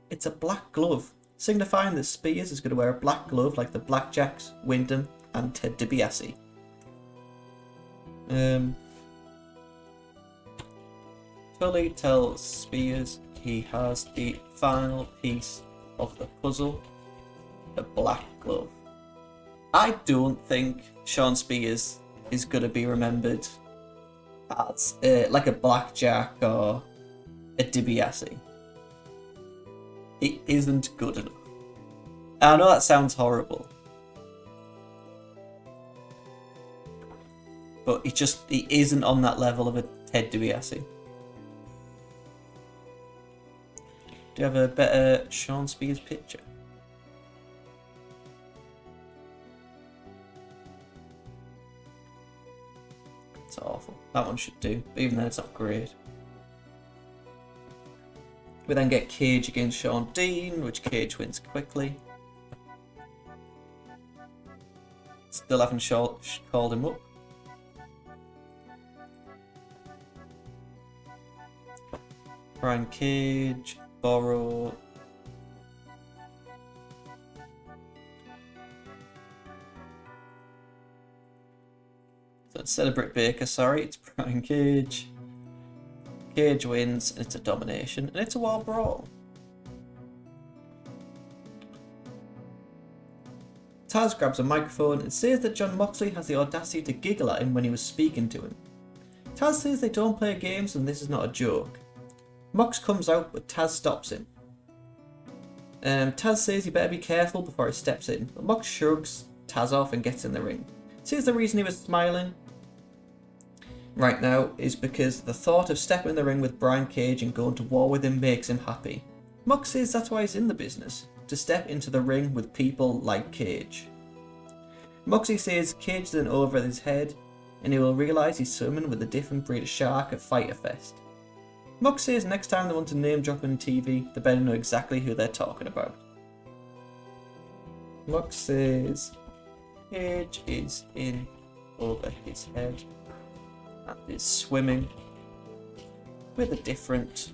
S1: It's a black glove, signifying that Spears is going to wear a black glove like the Blackjacks, Wyndham, and Ted DiBiase. Tully tells Spears he has the final piece of the puzzle, a black glove. I don't think Sean Spears is going to be remembered as like a blackjack or a DiBiase. It isn't good enough. I know that sounds horrible, but he isn't on that level of a Ted DiBiase. Do you have a better Sean Spears picture? It's awful. That one should do, but even then it's not great. We then get Cage against Sean Dean, which Cage wins quickly. Still haven't called him up. Brian Cage, Borrow. So instead of Britt Baker, sorry, it's Brian Cage. Cage wins, and it's a domination, and it's a wild brawl. Taz grabs a microphone and says that Jon Moxley has the audacity to giggle at him when he was speaking to him. Taz says they don't play games and this is not a joke. Mox comes out, but Taz stops him. Taz says he better be careful before he steps in, but Mox shrugs Taz off and gets in the ring. Says the reason he was smiling right now is because the thought of stepping in the ring with Brian Cage and going to war with him makes him happy. Mox says that's why he's in the business, to step into the ring with people like Cage. Moxie says Cage is in over his head and he will realise he's swimming with a different breed of shark at Fyter Fest. Mox says next time they want to name drop on TV, they better know exactly who they're talking about. Mox says Cage is in over his head and is swimming with a different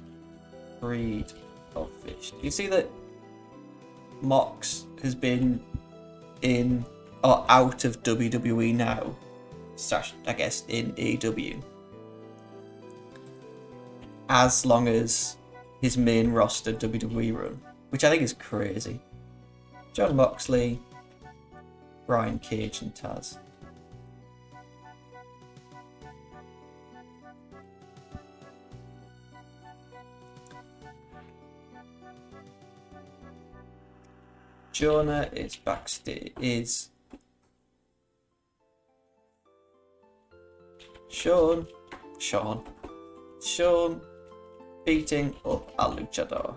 S1: breed of fish. You see that Mox has been in or out of WWE now, I guess in AEW, as long as his main roster WWE run, which I think is crazy. Jon Moxley, Brian Cage and Taz. Jonah is backstage. Sean beating up a luchador.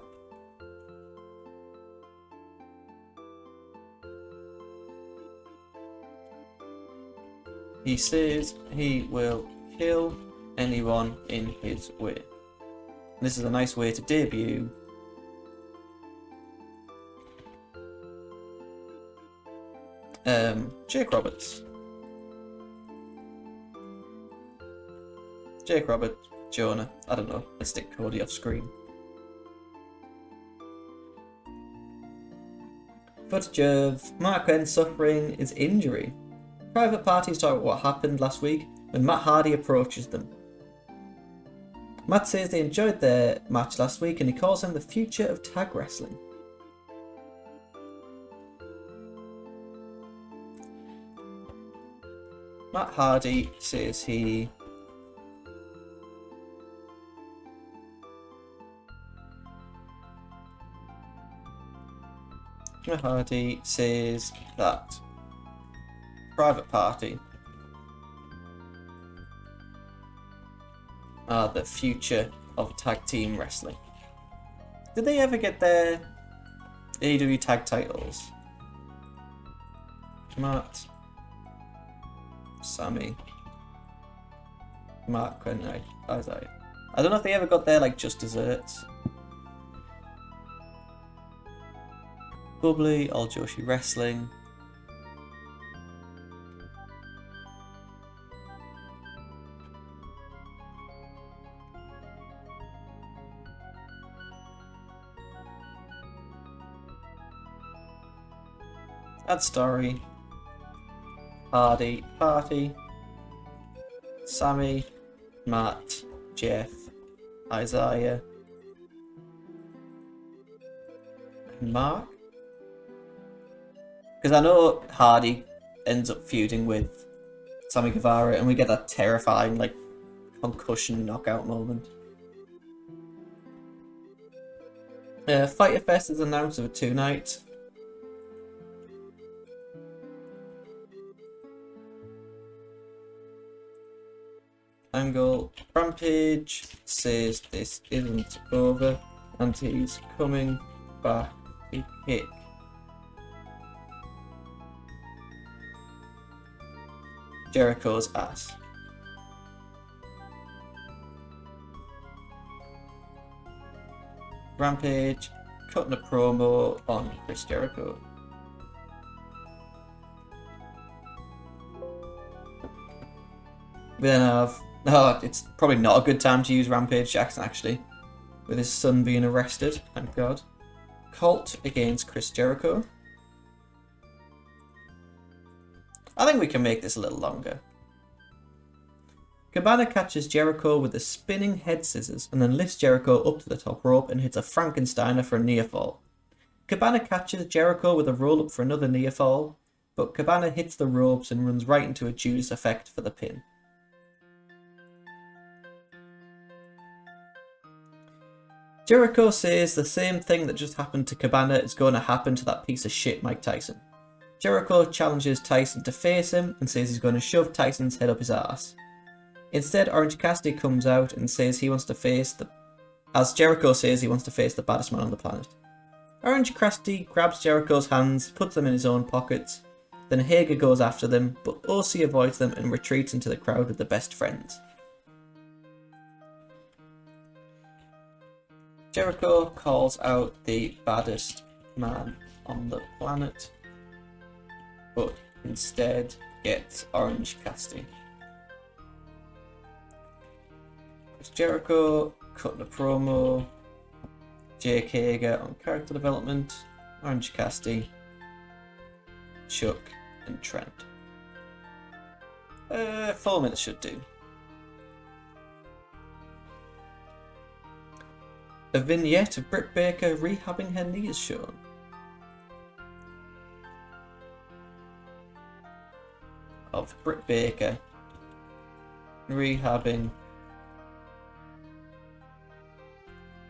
S1: He says he will kill anyone in his way. This is a nice way to debut Jake Roberts. Jake Roberts, Jonah, I don't know, let's stick Cody off screen. Footage of Mark Quinn suffering his injury. Private parties talk about what happened last week when Matt Hardy approaches them. Matt says they enjoyed their match last week and he calls him the future of tag wrestling. Matt Hardy says Matt Hardy says that Private Party are the future of tag team wrestling. Did they ever get their AEW tag titles? Matt, Sammy, Mark Quinn, Isaiah. I don't know if they ever got their like just desserts. Bubbly, All Joshi Wrestling. Add story. Hardy, Party. Sammy, Matt, Jeff, Isaiah, and Mark. Because I know Hardy ends up feuding with Sammy Guevara, and we get that terrifying, like, concussion knockout moment. Fighter Fest is announced over 2 nights. Angle. Rampage says this isn't over and he's coming back to kick Jericho's ass. Rampage cutting a promo on Chris Jericho. We then have... Oh, it's probably not a good time to use Rampage Jackson, actually. With his son being arrested, thank God. Colt against Chris Jericho. I think we can make this a little longer. Cabana catches Jericho with the spinning head scissors and then lifts Jericho up to the top rope and hits a Frankensteiner for a near fall. Cabana catches Jericho with a roll up for another near fall, but Cabana hits the ropes and runs right into a Judas effect for the pin. Jericho says the same thing that just happened to Cabana is going to happen to that piece of shit Mike Tyson. Jericho challenges Tyson to face him and says he's going to shove Tyson's head up his ass. Instead, Orange Cassidy comes out and says he wants to face the... As Jericho says he wants to face the baddest man on the planet. Orange Cassidy grabs Jericho's hands, puts them in his own pockets. Then Hager goes after them, but OC avoids them and retreats into the crowd with the best friends. Jericho calls out the baddest man on the planet, but instead gets Orange Cassidy. Jericho cutting a promo, Jake Hager on character development, Orange Cassidy, Chuck and Trent. 4 minutes should do. A vignette of Britt Baker rehabbing her knee is shown. Of Britt Baker rehabbing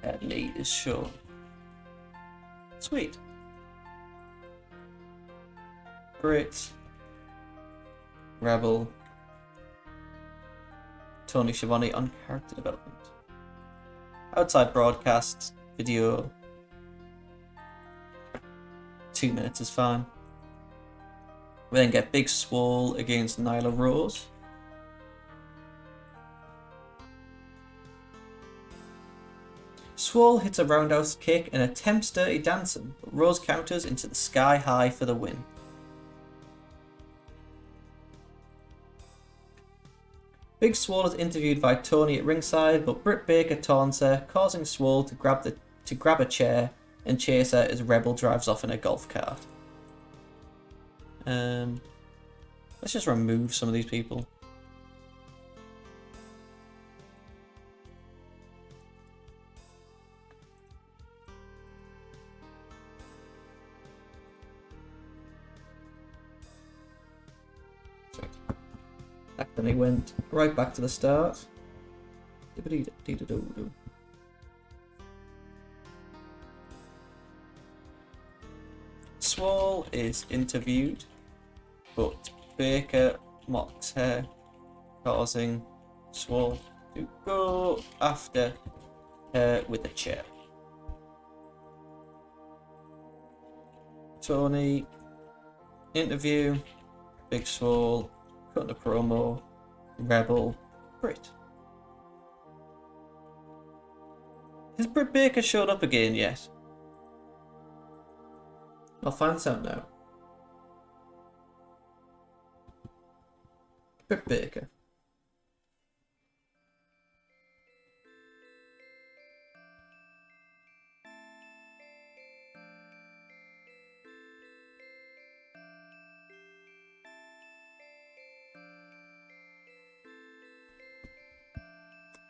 S1: her knee is shown. Sweet. Britt, Rebel, Tony Schiavone on character development. Outside broadcast, video, 2 minutes is fine. We then get Big Swole against Nyla Rose. Swole hits a roundhouse kick and attempts Dirty Dancing, but Rose counters into the Sky High for the win. Big Swole is interviewed by Tony at ringside, but Britt Baker taunts her, causing Swole to grab a chair and chase her as Rebel drives off in a golf cart. Let's just remove some of these people. Then he went right back to the start. Swole is interviewed, but Baker mocks her, causing Swole to go after her with a chair. Tony, interview, Big Swole, cutting a promo, Rebel, Britt. Has Britt Baker showed up again yet? I'll find this out now. Britt Baker.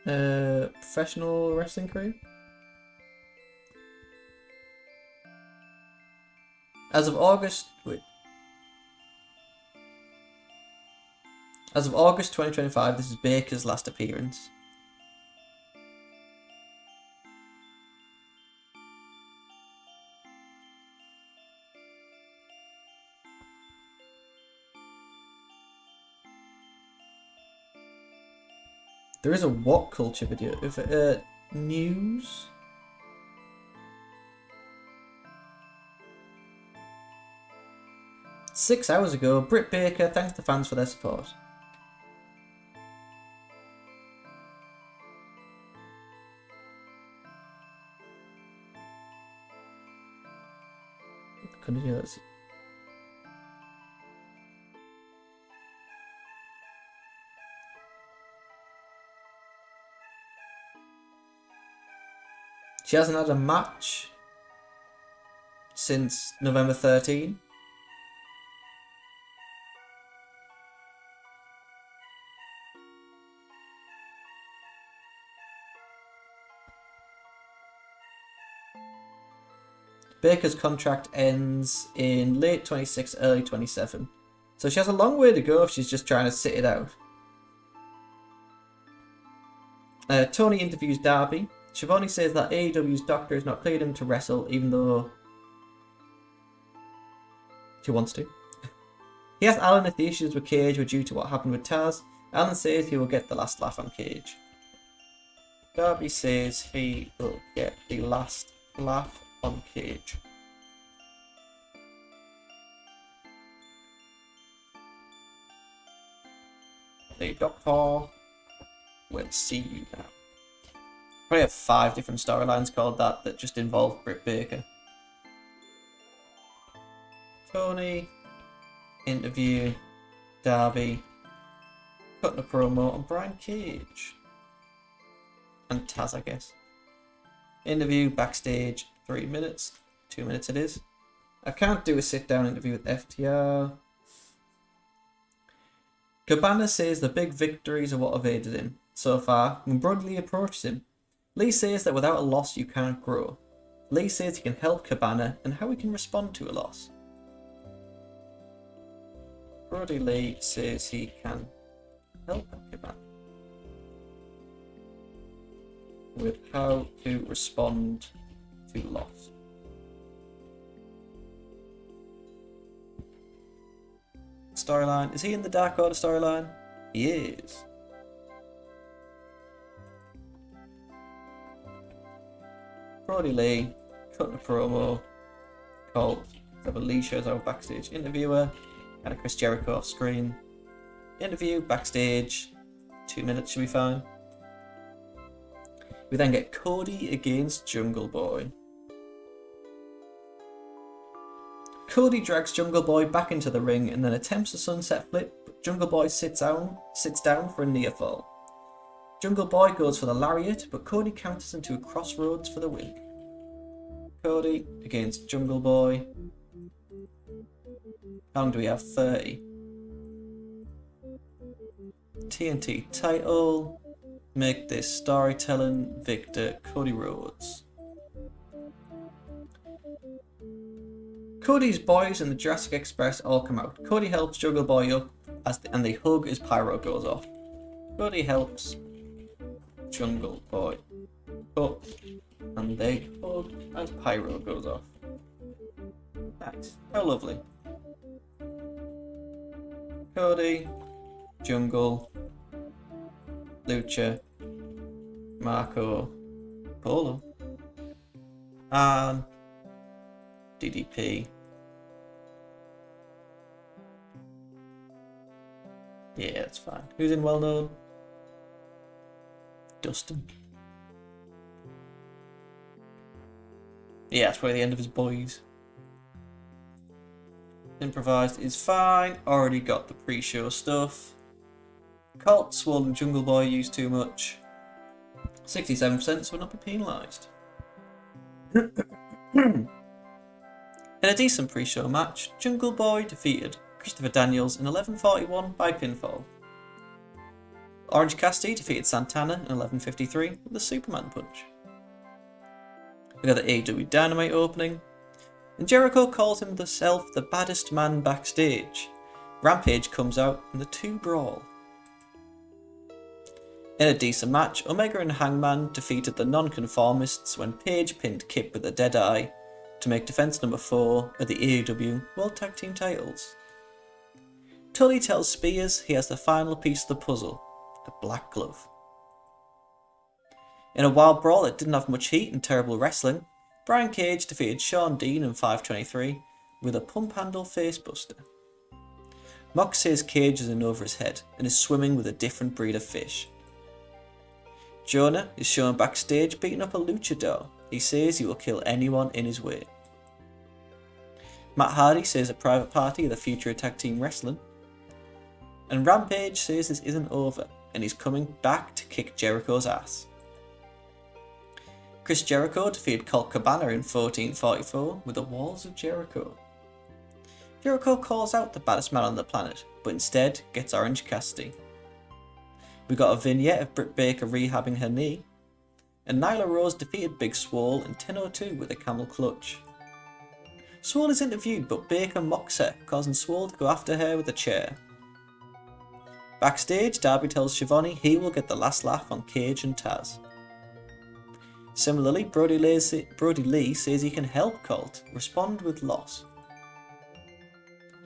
S1: Professional wrestling career. As of August 2025, this is Baker's last appearance. There is a what culture video of news. Six hours ago, Britt Baker thanks the fans for their support. Continuous. She hasn't had a match since November 13. Baker's contract ends in late 26, early 27. So she has a long way to go if she's just trying to sit it out. Tony interviews Darby. Schiavone says that AEW's doctor has not cleared him to wrestle, even though she wants to. He asks Alan if the issues with Cage were due to what happened with Taz. Alan says he will get the last laugh on Cage. Darby says he will get the last laugh on Cage. The doctor will see you now. Probably have 5 different storylines called that just involve Britt Baker. Tony, interview, Darby, cutting a promo on Brian Cage. And Taz, I guess. Interview, backstage, 3 minutes. 2 minutes it is. I can't do a sit-down interview with FTR. Cabana says the big victories are what have aided him so far when Brody Lee approaches him. Lee says that without a loss you can't grow. Lee says he can help Cabana and how he can respond to a loss. Brody Lee says he can help Cabana with how to respond to loss. Storyline. Is he in the Dark Order storyline? He is. Brody Lee cutting a promo called Lee shows our backstage interviewer and a Chris Jericho off screen. Interview, backstage, 2 minutes should be fine. We then get Cody against Jungle Boy. Cody drags Jungle Boy back into the ring and then attempts a sunset flip, but Jungle Boy sits down for a near fall. Jungle Boy goes for the lariat, but Cody counters into a crossroads for the win. Cody against Jungle Boy. How long do we have? 30. TNT title. Make this storytelling Victor Cody Rhodes. Cody's boys and the Jurassic Express all come out. Cody helps Jungle Boy up and they hug as Pyro goes off. Cody helps Jungle Boy up and they hug as Pyro goes off. Nice. How lovely. Cody, Jungle, Lucha, Marco, Polo, and DDP. Yeah, that's fine. Who's in well known? Dustin. Yeah, that's probably the end of his boys. Improvised is fine. Already got the pre-show stuff. Colt, Swollen Jungle Boy used too much. 67% will not be penalised. In a decent pre-show match, Jungle Boy defeated Christopher Daniels in 11:41 by pinfall. Orange Cassidy defeated Santana in 11:53 with a Superman punch. We got the AEW Dynamite opening, and Jericho calls himself the baddest man backstage. Rampage comes out and the two brawl. In a decent match, Omega and Hangman defeated the Nonconformists when Page pinned Kip with a dead eye to make defense number 4 of the AEW World Tag Team titles. Tully tells Spears he has the final piece of the puzzle, the black glove. In a wild brawl that didn't have much heat and terrible wrestling, Brian Cage defeated Shawn Dean in 5:23 with a pump handle facebuster. Mox says Cage is in over his head and is swimming with a different breed of fish. Jonah is shown backstage beating up a luchador. He says he will kill anyone in his way. Matt Hardy says a private party of the future of tag team wrestling. And Rampage says this isn't over and he's coming back to kick Jericho's ass. Chris Jericho defeated Colt Cabana in 14:44 with the Walls of Jericho. Jericho calls out the baddest man on the planet, but instead gets Orange Cassidy. We got a vignette of Britt Baker rehabbing her knee, and Nyla Rose defeated Big Swole in 10:02 with a camel clutch. Swole is interviewed, but Baker mocks her, causing Swole to go after her with a chair. Backstage, Darby tells Shivani he will get the last laugh on Cage and Taz. Similarly, Brody Lee says he can help Colt respond with loss.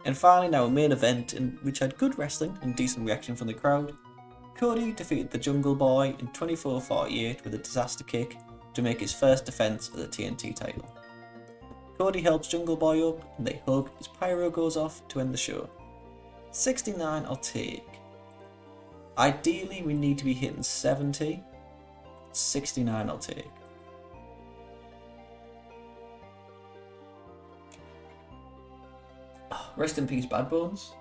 S1: And finally, now a main event which had good wrestling and decent reaction from the crowd. Cody defeated the Jungle Boy in 24:48 with a disaster kick to make his first defense of the TNT title. Cody helps Jungle Boy up and they hug as Pyro goes off to end the show. 69 I'll take. Ideally we need to be hitting 70. 69 I'll take. Oh, rest in peace, Bad Bones.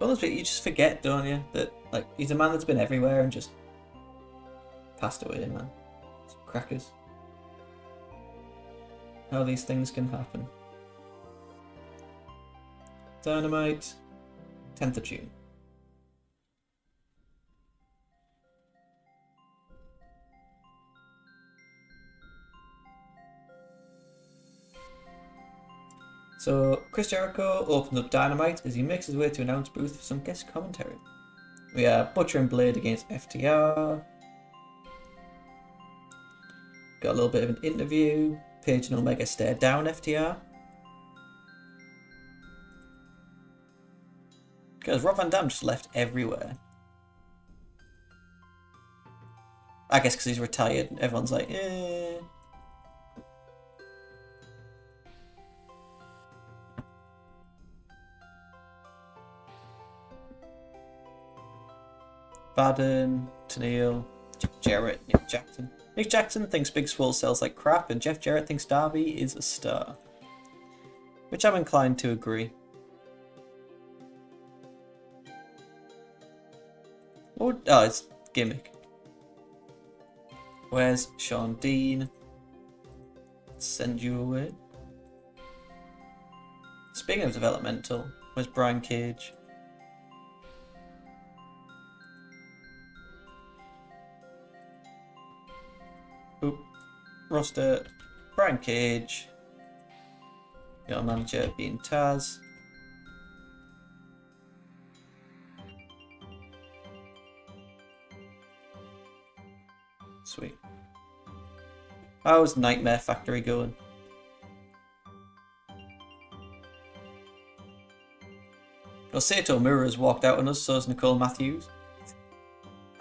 S1: Honestly, you just forget, don't you, that like he's a man that's been everywhere and just passed away, man. It's crackers. How these things can happen. Dynamite, 10th of June. So, Chris Jericho opens up Dynamite as he makes his way to announce booth for some guest commentary. We have Butcher and Blade against FTR. Got a little bit of an interview. Page and Omega stare down FTR. Because Rob Van Dam just left everywhere. I guess because he's retired and everyone's like, eh. Baden, Tennille, Jeff Jarrett, Nick Jackson. Nick Jackson thinks Big Swole sells like crap, and Jeff Jarrett thinks Darby is a star. Which I'm inclined to agree. Oh, it's gimmick. Where's Shawn Dean? Send you away. Speaking of developmental, where's Brian Cage? Oop. Roster, Brian Cage. Your manager being Taz. Sweet. How's Nightmare Factory going? Well, Sato Mura has walked out on us, so has Nicole Matthews.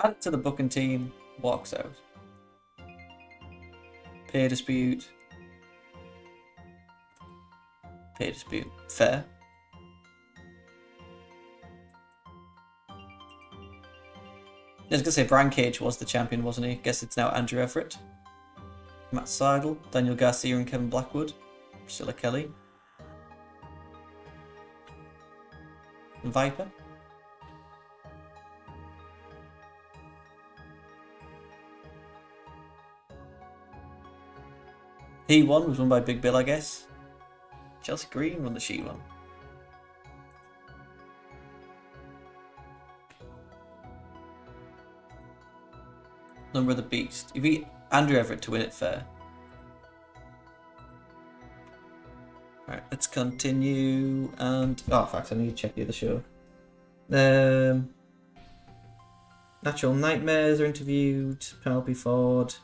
S1: Added to the booking team, walks out. Pay dispute. Pay dispute. Fair. I was going to say Brian Cage was the champion, wasn't he? Guess it's now Andrew Everett. Matt Seidel, Daniel Garcia and Kevin Blackwood. Priscilla Kelly. And Viper. He won, was won by Big Bill, I guess. Chelsea Green won the She one. Number of the Beast. You beat Andrew Everett to win it fair. Alright, let's continue. And oh, fact, I need to check the other show. Natural Nightmares are interviewed. Penelope Ford.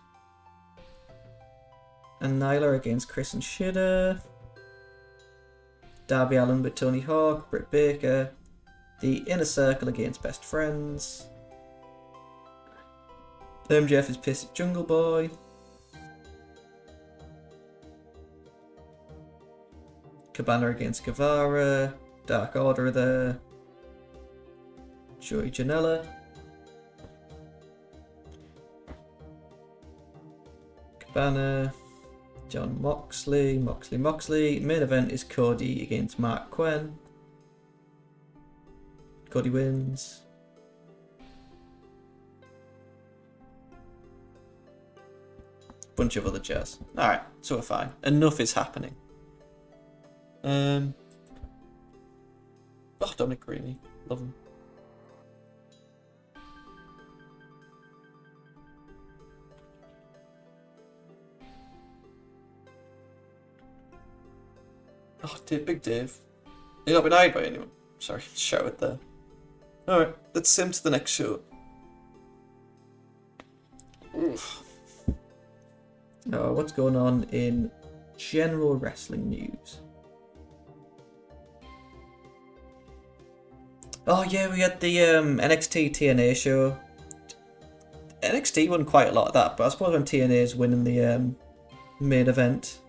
S1: And Nyla against Chris and Shida. Darby Allin with Tony Hawk, Britt Baker. The Inner Circle against Best Friends. MJF is pissed at Jungle Boy. Cabana against Guevara. Dark Order there. Joey Janela. Cabana. John Moxley. Moxley. Main event is Cody against Mark Quinn. Cody wins. Bunch of other jazz. Alright, so we're fine. Enough is happening. Oh, Dominic Greeny. Love him. Oh, Big Dave. You've not been eyed by anyone. Sorry, shout it there. Alright, let's sim to the next show. Oof. What's going on in general wrestling news? Oh yeah, we had the NXT TNA show. NXT won quite a lot of that, but I suppose when TNA is winning the main event.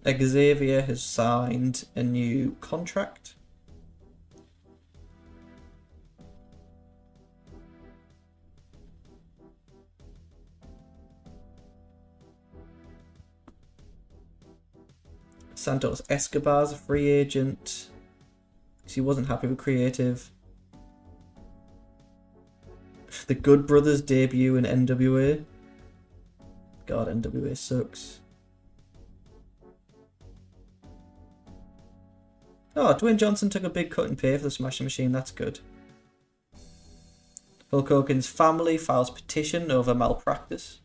S1: Xavier has signed a new contract. Santos Escobar's a free agent because he wasn't happy with creative. The Good Brothers debut in NWA. God, NWA sucks. Oh, Dwayne Johnson took a big cut in pay for the Smashing Machine, that's good. Hulk Hogan's family files petition over malpractice.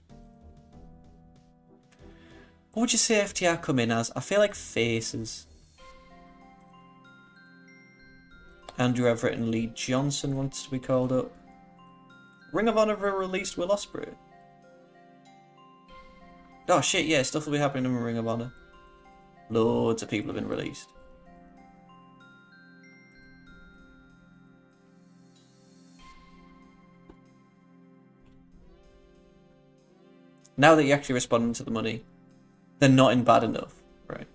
S1: What would you say FTR come in as? I feel like faces. Andrew Everett and Lee Johnson wants to be called up. Ring of Honor released Will Ospreay. Oh shit, yeah, stuff will be happening in Ring of Honor. Loads of people have been released. Now that you're actually responding to the money, they're not in bad enough, right?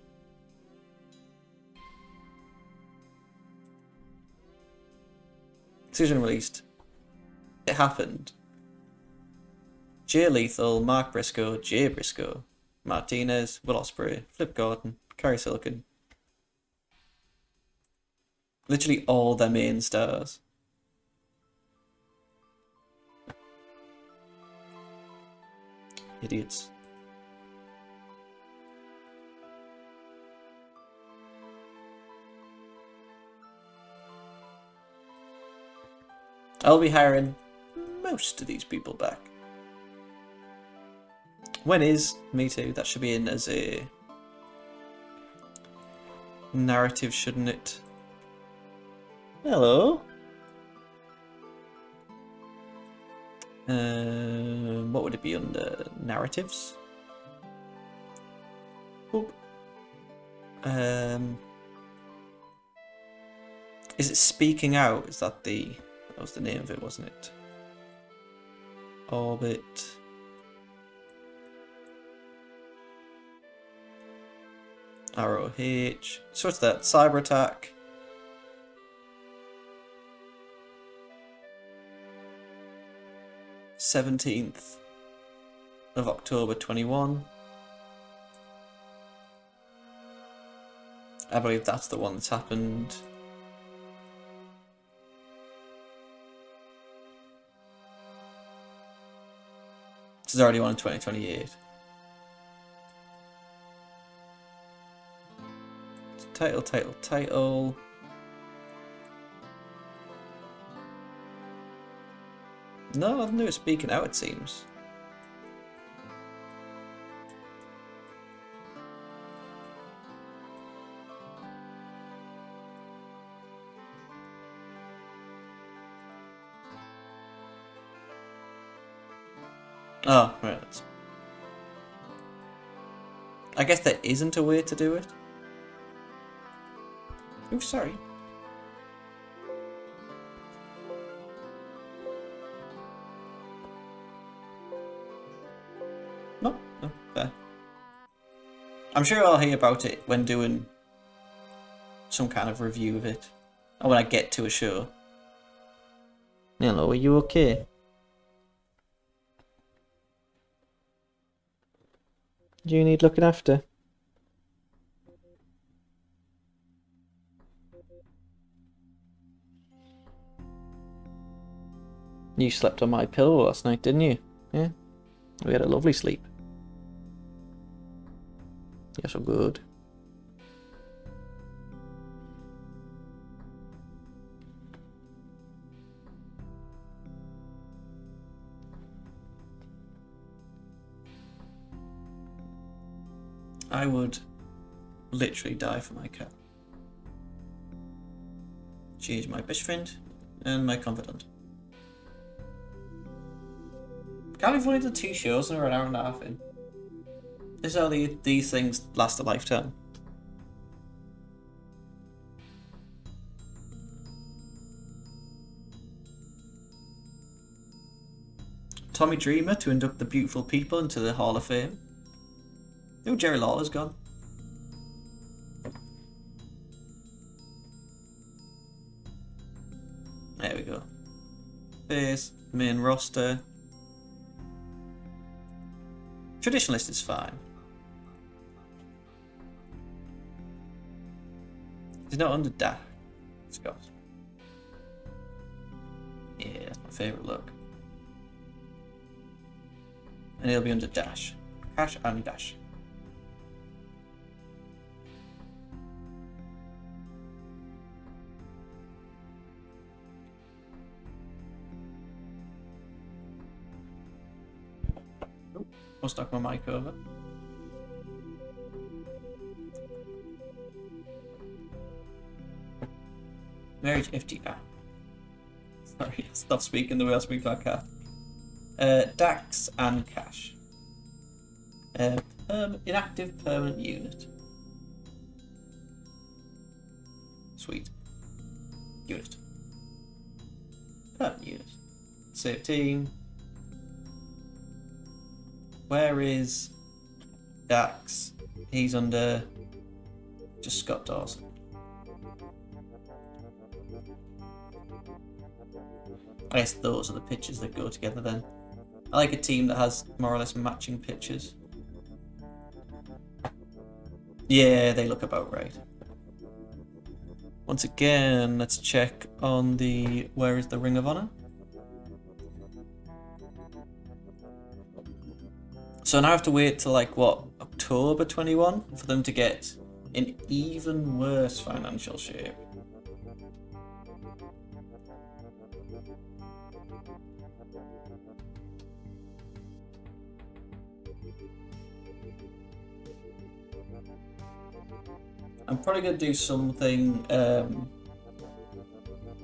S1: Decision released. It happened. Jay Lethal, Mark Briscoe, Jay Briscoe, Martinez, Will Ospreay, Flip Gordon, Kerry Silicon. Literally all their main stars. Idiots. I'll be hiring most of these people back. When is? Me too. That should be in as a narrative, shouldn't it? Hello. What would it be under? Narratives? Oop. Is it Speaking Out? Is that the... That was the name of it, wasn't it? Orbit. ROH. So what's that? Cyber Attack. (17th of October 21). I believe that's the one that's happened. This is already one in 2028. Title. No, nothing to do with speaking out, it seems. Oh, right. I guess there isn't a way to do it. Oh, sorry. No, fair. I'm sure I'll hear about it when doing some kind of review of it. Or when I get to a show. Hello, are you okay? Do you need looking after? You slept on my pillow last night, didn't you? Yeah. We had a lovely sleep. You're so good. I would literally die for my cat. She is my best friend and my confidant. Can't believe we only did 2 shows and we're an hour and a half in. This is how these things last a lifetime. Tommy Dreamer to induct the beautiful people into the Hall of Fame. Oh, Jerry Lawler's gone. There we go. Face, main roster. Traditionalist is fine. He's not under Dash, Scott. Yeah, that's my favourite look. And he'll be under Dash. Cash and Dash. Must knock my mic over. Marriage FTR. Sorry, stop speaking the way I speak like that. Dax and Cash. Inactive permanent unit. Sweet. Unit. Permanent unit. Save team. Where is Dax? He's under just Scott Dawson. I guess those are the pictures that go together then. I like a team that has more or less matching pictures. Yeah, they look about right. Once again, let's check on the... Where is the Ring of Honor? So now I have to wait till like, what, October 21 for them to get in even worse financial shape. I'm probably going to do something,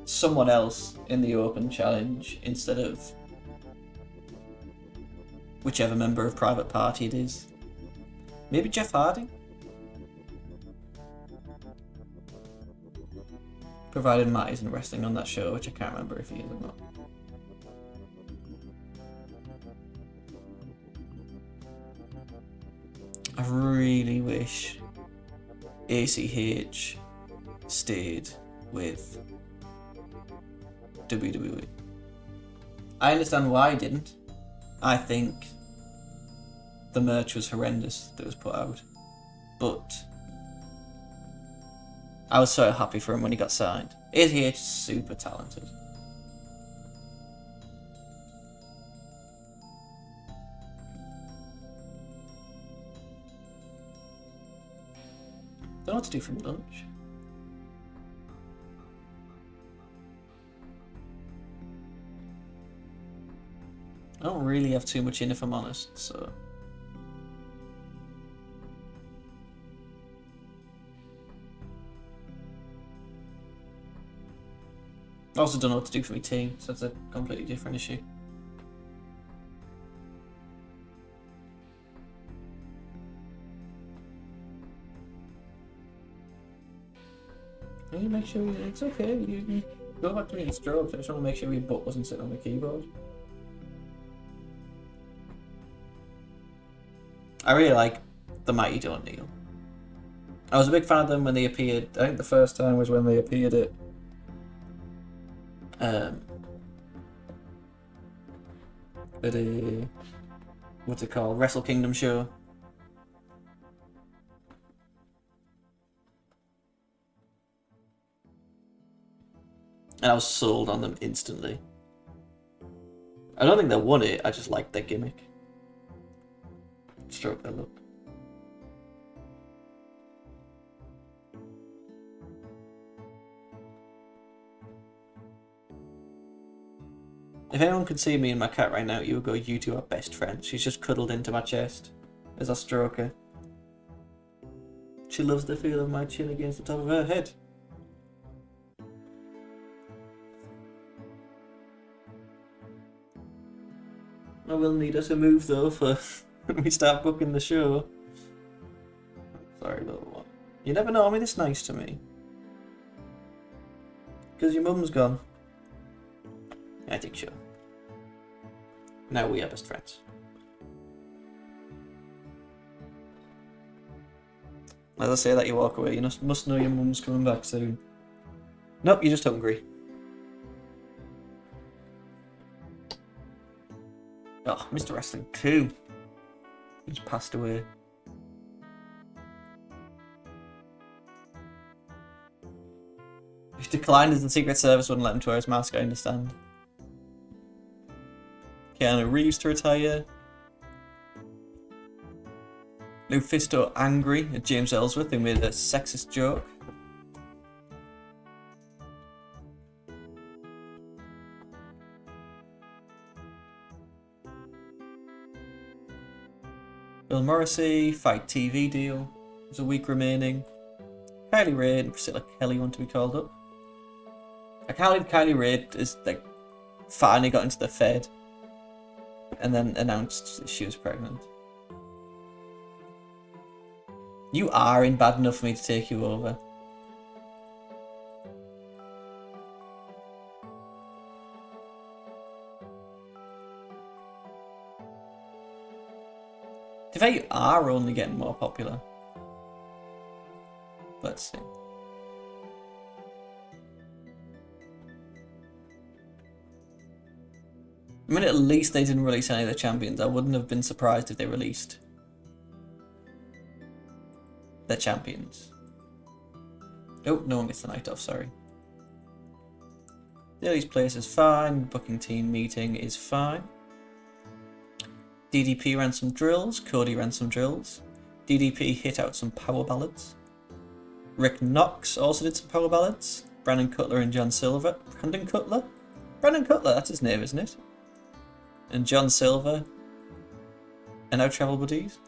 S1: someone else in the Open Challenge instead of whichever member of Private Party it is. Maybe Jeff Hardy? Provided Matt isn't wrestling on that show, which I can't remember if he is or not. I really wish ACH stayed with WWE. I understand why I didn't. I think the merch was horrendous that was put out, but I was so happy for him when he got signed. ACH is super talented. Don't know what to do for lunch. I don't really have too much in if I'm honest, so... I also don't know what to do for my team, so that's a completely different issue. You make sure it's okay. You go back to me in strokes. I just want to make sure your butt wasn't sitting on the keyboard. I really like the Mighty Don't Kneel. I was a big fan of them when they appeared. I think the first time was when they appeared at a what's it called? Wrestle Kingdom show. And I was sold on them instantly. I don't think they won it, I just liked their gimmick. Stroke their look. If anyone could see me and my cat right now, you would go, you two are best friends. She's just cuddled into my chest as I stroke her. She loves the feel of my chin against the top of her head. I will need her to move though for when we start booking the show. Sorry, little one. You never know me this nice to me. Because your mum's gone. I think so. Now we are best friends. As I say that, you walk away. You must know your mum's coming back soon. Nope, you're just hungry. Oh, Mr. Wrestling 2. He's passed away. He declined as the Secret Service wouldn't let him to wear his mask, I understand. Keanu Reeves to retire. Lufisto angry at James Ellsworth who made a sexist joke. Bill Morrissey, Fight TV deal. There's a week remaining. Kylie Ray and Priscilla Kelly want to be called up. I can't believe Kylie Ray is like finally got into the Fed and then announced that she was pregnant. You are in bad enough for me to take you over. In fact, you are only getting more popular. Let's see. I mean, at least they didn't release any of the champions. I wouldn't have been surprised if they released their champions. Oh, no one gets the night off, sorry. Daily's place is fine. Booking team meeting is fine. DDP ran some drills. Cody ran some drills. DDP hit out some power ballads. Rick Knox also did some power ballads. Brandon Cutler and John Silver. Brandon Cutler? Brandon Cutler, that's his name, isn't it? And John Silver and our travel buddies.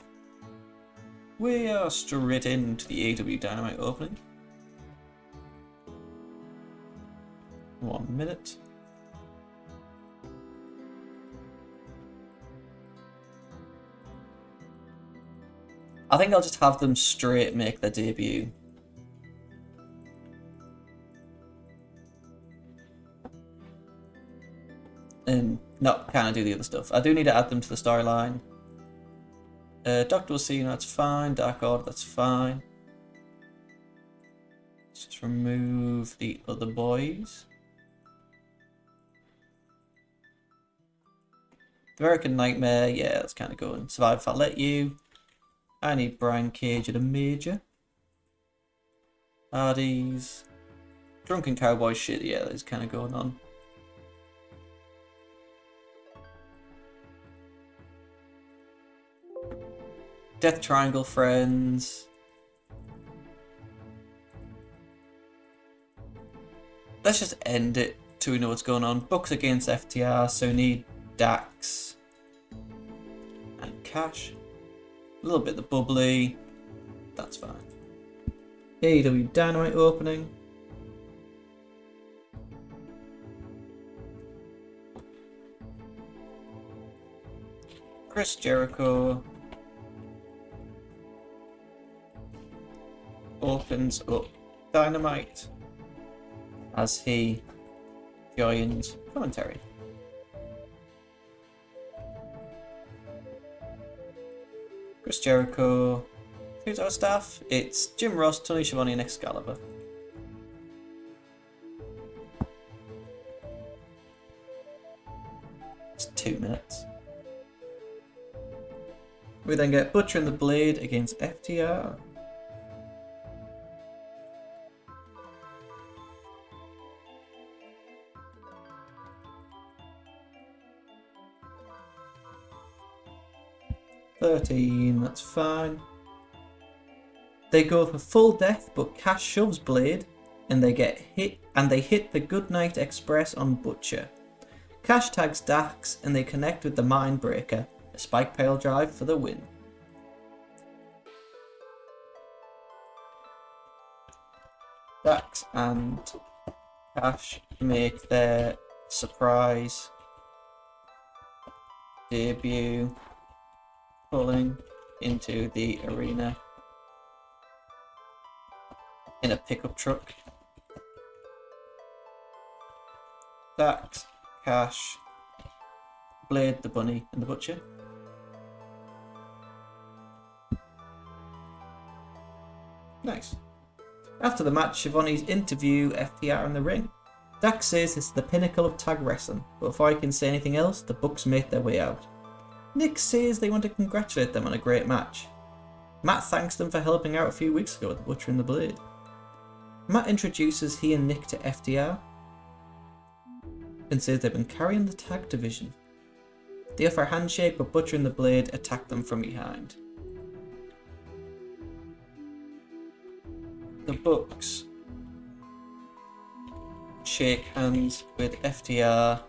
S1: We are straight into the AEW Dynamite opening. 1 minute. I think I'll just have them straight make their debut. And not kind of do the other stuff. I do need to add them to the storyline. Dr. Orsino, that's fine. Dark Order, that's fine. Let's just remove the other boys. American Nightmare, yeah, that's kind of going. Survive If I Let You. I need Brian Cage at a major. Hardy's. Drunken Cowboy shit, yeah, that's kind of going on. Death Triangle friends. Let's just end it till we know what's going on. Bucks against FTR, so we need Dax. Cash. A little bit of the bubbly. That's fine. AEW Dynamite opening. Chris Jericho opens up Dynamite as he joins commentary. Chris Jericho. Who's our staff? It's Jim Ross, Tony Schiavone, and Excalibur. It's 2 minutes. We then get Butcher and the Blade against FTR. $13, that's fine. They go for full death, but Cash shoves Blade, and they get hit. And they hit the Goodnight Express on Butcher. Cash tags Dax, and they connect with the Mindbreaker, a spike pile drive for the win. Dax and Cash make their surprise debut, pulling into the arena in a pickup truck. Dax, Cash, Blade, the Bunny, and the Butcher. Nice. After the match, Schiavone's interview FTR in the ring. Dax says it's the pinnacle of tag wrestling, but before I can say anything else, the Bucks make their way out. Nick says they want to congratulate them on a great match. Matt thanks them for helping out a few weeks ago with the Butcher and the Blade. Matt introduces he and Nick to FTR and says they've been carrying the tag division. They offer a handshake, but Butcher and the Blade attack them from behind. The Bucks shake hands with FTR,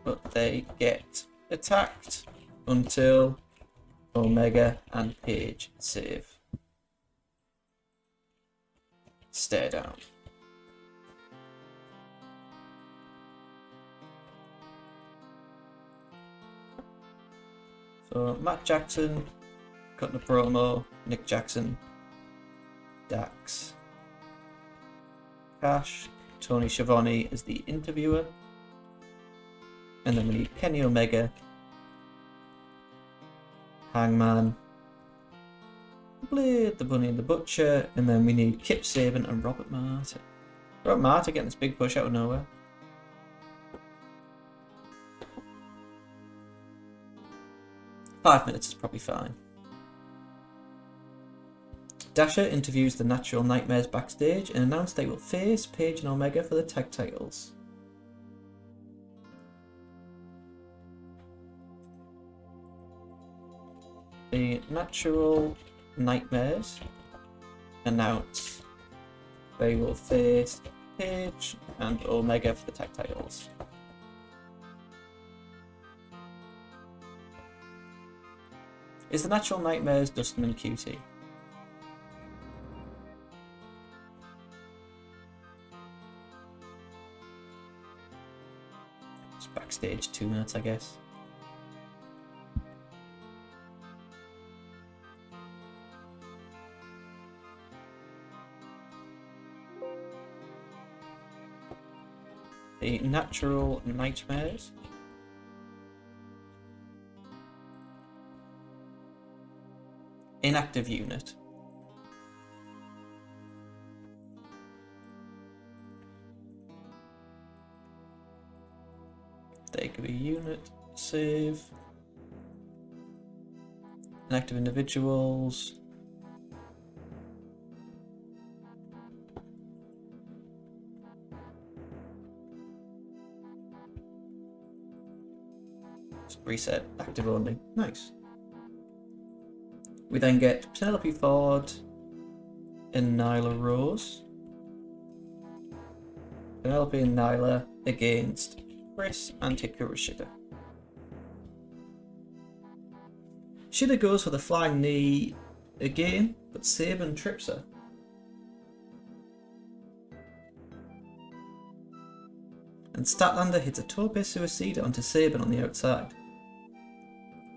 S1: but they get attacked until Omega and Page save. Stare down. So Matt Jackson cutting a promo, Nick Jackson, Dax, Cash, Tony Schiavone as the interviewer, and then we need Kenny Omega, Hangman, Blade, the Bunny and the Butcher, and then we need Kip Saban and Robert Martin. Robert Martin getting this big push out of nowhere. "5 minutes is probably fine." Dasher interviews the Natural Nightmares backstage and announced they will face Page and Omega for the tag titles. The Natural Nightmares announce they will face Page and Omega for the tag titles. Is the Natural Nightmares Dustin and QT? It's backstage 2 minutes, I guess. The Natural Nightmares inactive unit. They could be unit, save, inactive individuals. Reset, active only. Nice. We then get Penelope Ford and Nyla Rose. Penelope and Nyla against Chris and Hikaru Shida. Shida goes for the flying knee again, but Sabin trips her. And Statlander hits a Tope Suicida onto Sabin on the outside.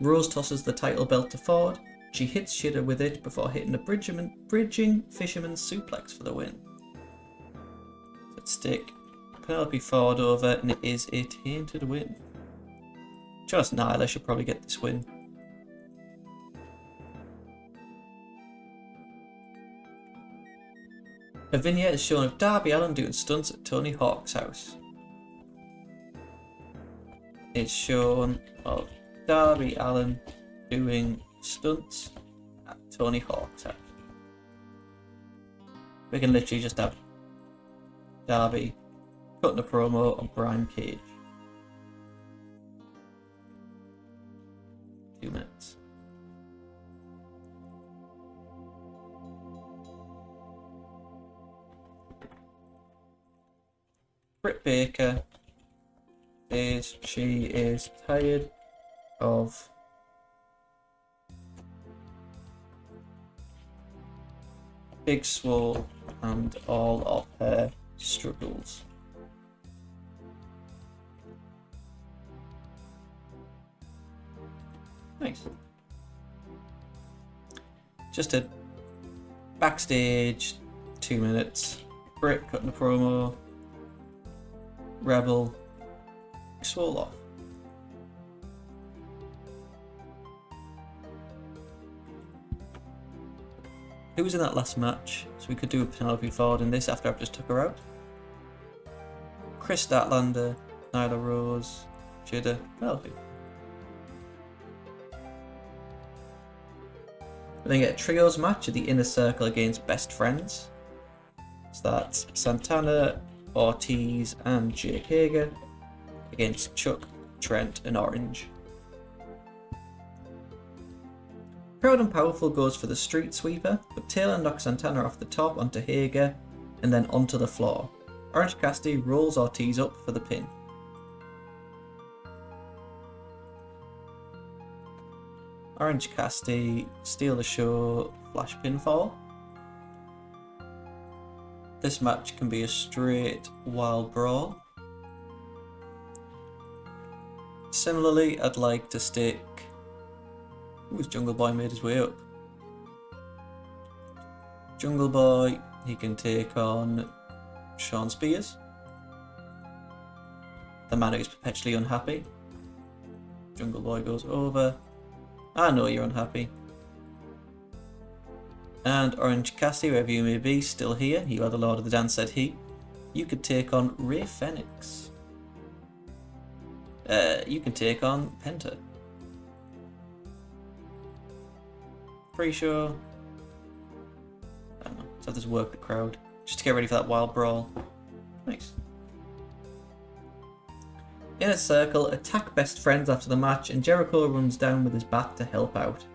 S1: Rose tosses the title belt to Ford. She hits Shida with it before hitting a bridging fisherman's suplex for the win. Let's stick Penelope Ford over, and it is a tainted win. Just Nyla should probably get this win. A vignette is shown of Darby Allin doing stunts at Tony Hawk's house. It's shown of Darby Allin doing stunts at Tony Hawk's house. We can literally just have Darby cutting a promo on Brian Cage. 2 minutes. Britt Baker says she is tired of Big Swole and all of her struggles. Nice. Just a backstage 2 minutes. Britt cutting a promo. Rebel. Swole off. Who was in that last match? So we could do a Penelope Ford in this after I've just took her out. Chris Statlander, Nyla Rose, Shida, Penelope. We then get a trios match at the Inner Circle against Best Friends. So that's Santana, Ortiz, and Jake Hager against Chuck, Trent, and Orange. Proud and Powerful goes for the Street Sweeper, but Taylor knocks Santana off the top onto Hager and then onto the floor. Orange Cassidy rolls Ortiz up for the pin. Orange Cassidy steal the show, flash pinfall. This match can be a straight wild brawl. Similarly, I'd like to stick... Ooh, Jungle Boy made his way up. Jungle Boy, he can take on Sean Spears, the man who's perpetually unhappy. Jungle Boy goes over. I know you're unhappy. And Orange Cassidy, wherever you may be, still here. You are the Lord of the Dance, said he. You could take on Rey Fenix. You can take on Penta. Pre-show. I don't know. Let's have this work the crowd. Just to get ready for that wild brawl. Nice. Inner Circle attack Best Friends after the match, and Jericho runs down with his bat to help out.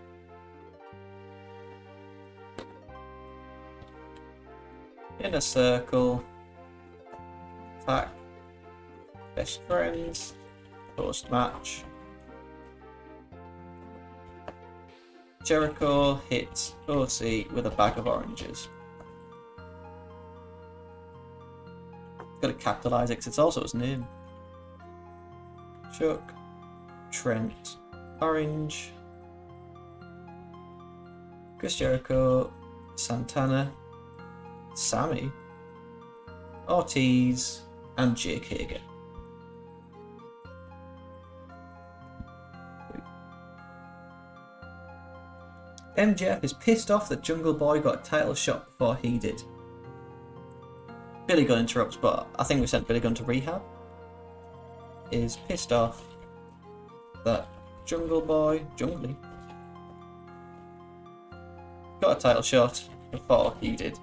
S1: Inner Circle attack Best Friends post match. Jericho hits OC with a bag of oranges. Got to capitalise it because it's also his name. Chuck, Trent, Orange, Chris Jericho, Santana, Sammy, Ortiz, and Jake Hager. MJF is pissed off that Jungle Boy got a title shot before he did. Billy Gunn interrupts, but I think we sent Billy Gunn to rehab. Is pissed off that Jungle Boy, Jungly, got a title shot before he did.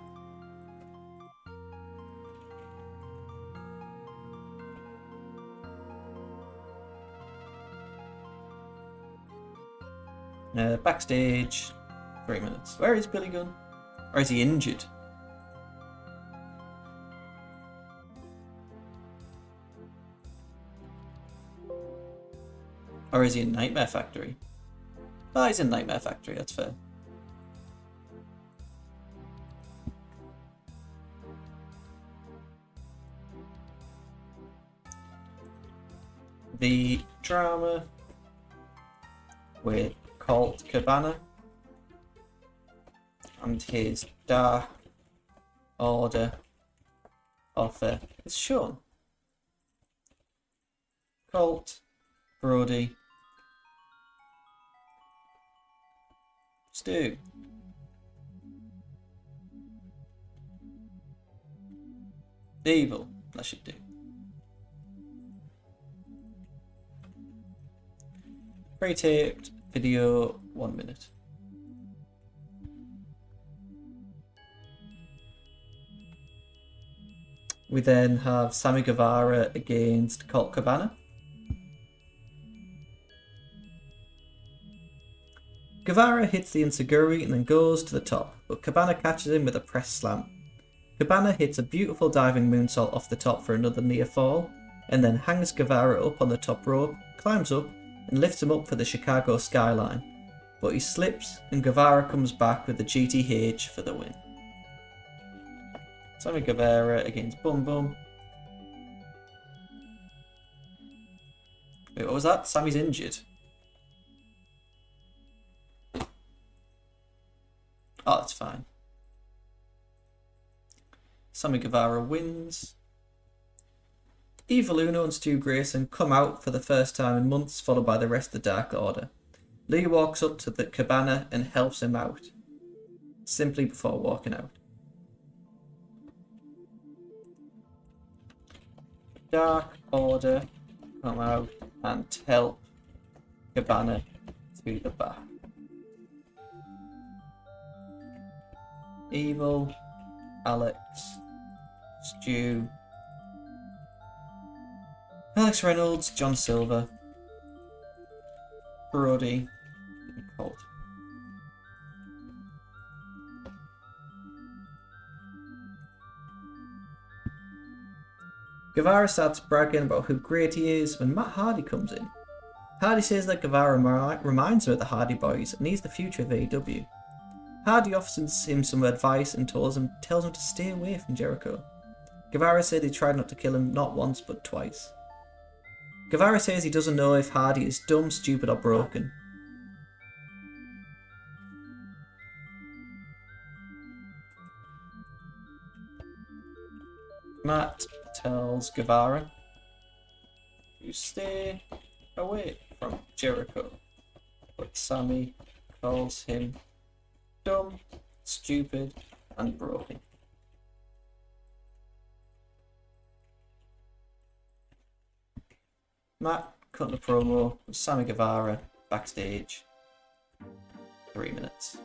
S1: Backstage, 3 minutes. Where is Billy Gunn? Or is he injured? Or is he in Nightmare Factory? Ah, he's in Nightmare Factory, that's fair. The drama with Colt Cabana and his Dark Order offer is shown. Colt, Brody, Stu. Evil, that should do. Pre-taped video, 1 minute. We then have Sammy Guevara against Colt Cabana. Guevara hits the Enziguri and then goes to the top, but Cabana catches him with a press slam. Cabana hits a beautiful diving moonsault off the top for another near fall, and then hangs Guevara up on the top rope, climbs up, and lifts him up for the Chicago skyline. But he slips, and Guevara comes back with the GTH for the win. Sammy Guevara against Bum Bum. Wait, what was that? Sammy's injured. Oh, that's fine. Sammy Guevara wins. Evil Uno and Stu Grayson come out for the first time in months, followed by the rest of the Dark Order. Lee walks up to the Cabana and helps him out, simply before walking out. Dark Order come out and help Cabana to the back. Evil, Alex, Stu, Alex Reynolds, John Silver, Brody, and Colt. Guevara starts bragging about how great he is when Matt Hardy comes in. Hardy says that Guevara reminds him of the Hardy Boys and he's the future of AEW. Hardy offers him some advice and tells him to stay away from Jericho. Guevara said he tried not to kill him not once but twice. Guevara says he doesn't know if Hardy is dumb, stupid or broken. Matt tells Guevara to stay away from Jericho, but Sammy calls him dumb, stupid, and broken. Matt cut the promo with Sammy Guevara backstage. 3 minutes.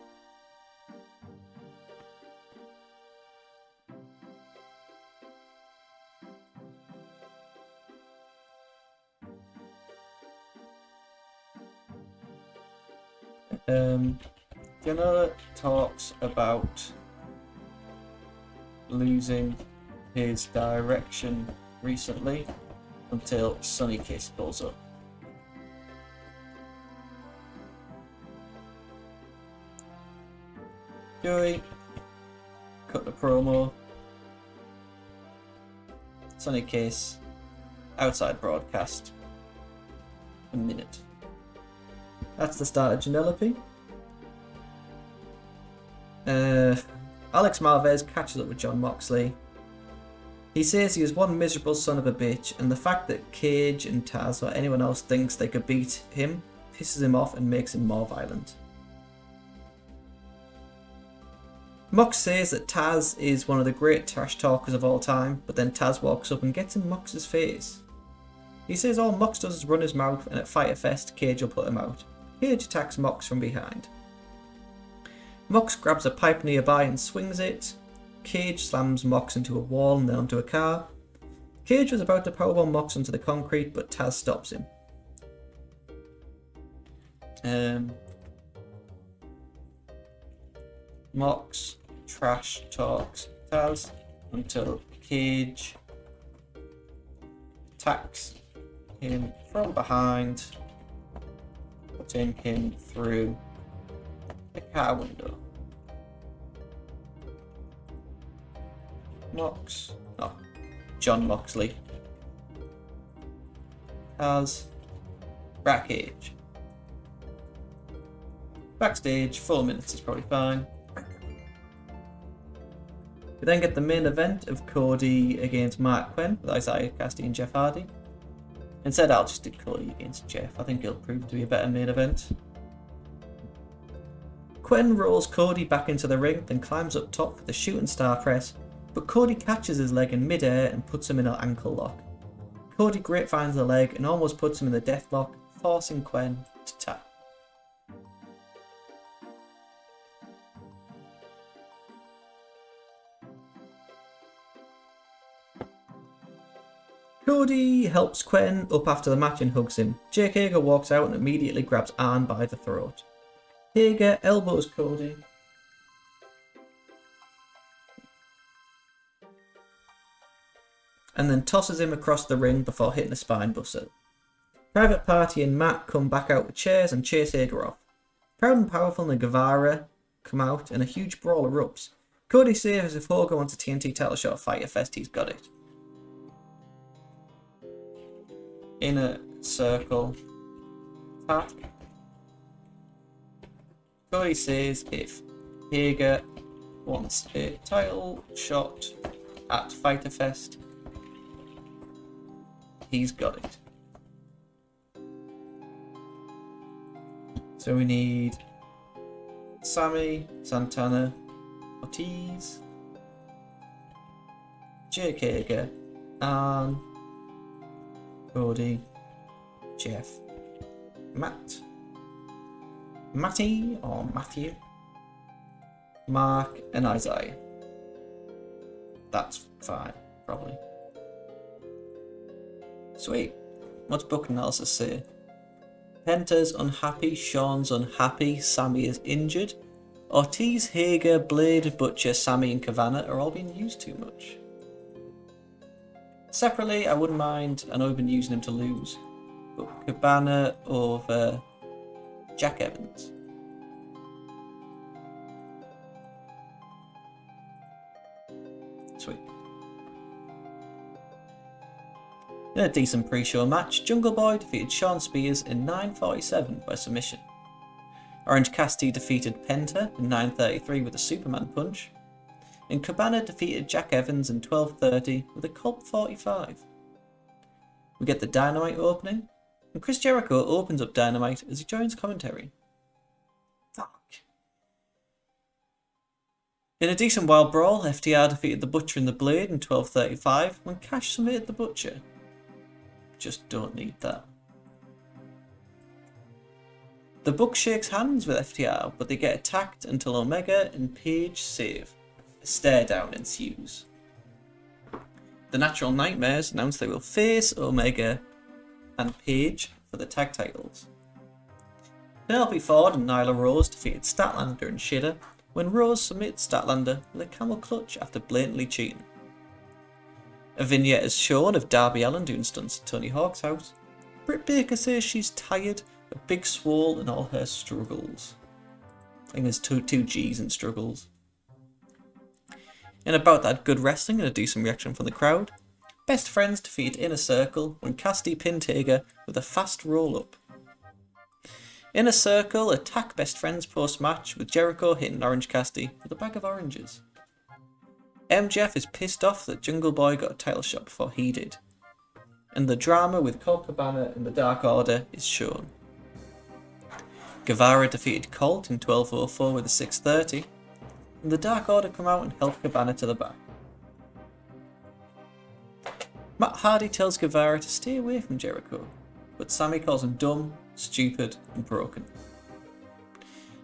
S1: Janela talks about losing his direction recently until Sonny Kiss pulls up. Joey cut the promo. Sonny Kiss outside broadcast. A minute. That's the start of Janelope. Alex Marvez catches up with John Moxley. He says he is one miserable son of a bitch, and the fact that Cage and Taz or anyone else thinks they could beat him pisses him off and makes him more violent. Mox says that Taz is one of the great trash talkers of all time, but then Taz walks up and gets in Mox's face. He says all Mox does is run his mouth, and at Fyter Fest, Cage will put him out. Cage attacks Mox from behind. Mox grabs a pipe nearby and swings it. Cage slams Mox into a wall and then onto a car. Cage was about to powerbomb Mox onto the concrete, but Taz stops him. Mox trash talks Taz until Cage attacks him from behind, puts putting him through the car window. John Moxley has Rackage. Backstage, 4 minutes is probably fine. We then get the main event of Cody against Mark Quinn with Isaiah Cassidy and Jeff Hardy. Instead, I'll just do Cody against Jeff. I think it'll prove to be a better main event. Quinn rolls Cody back into the ring, then climbs up top for the shooting star press, but Cody catches his leg in midair and puts him in an ankle lock. Cody grapevines the leg and almost puts him in the death lock, forcing Quinn to tap. Cody helps Quinn up after the match and hugs him. Jake Hager walks out and immediately grabs Arn by the throat. Hager elbows Cody. And then tosses him across the ring before hitting a spine buster. Private Party and Matt come back out with chairs and chase Hager off. Proud and Powerful and Guevara come out and a huge brawl erupts. Cody saves if Hogan wants a TNT title shot at Fyter Fest, he's got it. Inner circle attack. Cody says if Hager wants a title shot at Fyter Fest, he's got it. So we need Sammy, Santana, Ortiz, Jake Hager, and Cody, Jeff, Matty or Matthew, Mark, and Isaiah. That's fine, probably. Sweet. What's book analysis say? Penta's unhappy, Sean's unhappy, Sammy is injured. Ortiz, Hager, Blade, Butcher, Sammy, and Cabana are all being used too much. Separately, I wouldn't mind, I know we've been using him to lose, but Cabana over Jack Evans. Sweet. In a decent pre-show match, Jungle Boy defeated Shawn Spears in 9:47 by submission. Orange Cassidy defeated Penta in 9:33 with a Superman punch. And Cabana defeated Jack Evans in 12:30 with a Colt 45. We get the Dynamite opening, and Chris Jericho opens up Dynamite as he joins commentary. Fuck. In a decent wild brawl, FTR defeated the Butcher and the Blade in 12:35 when Cash submitted the Butcher. Just don't need that. The Buck shakes hands with FTR, but they get attacked until Omega and Page save. A stare down ensues. The Natural Nightmares announce they will face Omega and Page for the tag titles. Penelope Ford and Nyla Rose defeated Statlander and Shida when Rose submits Statlander with a camel clutch after blatantly cheating. A vignette is shown of Darby Allin doing stunts at Tony Hawk's house. Britt Baker says she's tired of Big Swole and all her struggles. I think there's two G's in struggles. And about that good wrestling and a decent reaction from the crowd, Best Friends defeat Inner Circle when Cassidy pinned Hager with a fast roll-up. Inner Circle attack Best Friends post-match with Jericho hitting Orange Cassidy with a bag of oranges. MJF is pissed off that Jungle Boy got a title shot before he did. And the drama with Colt Cabana and the Dark Order is shown. Guevara defeated Colt in 12:04 with a 6:30. And the Dark Order come out and help Cabana to the back. Matt Hardy tells Guevara to stay away from Jericho, but Sammy calls him dumb, stupid, and broken.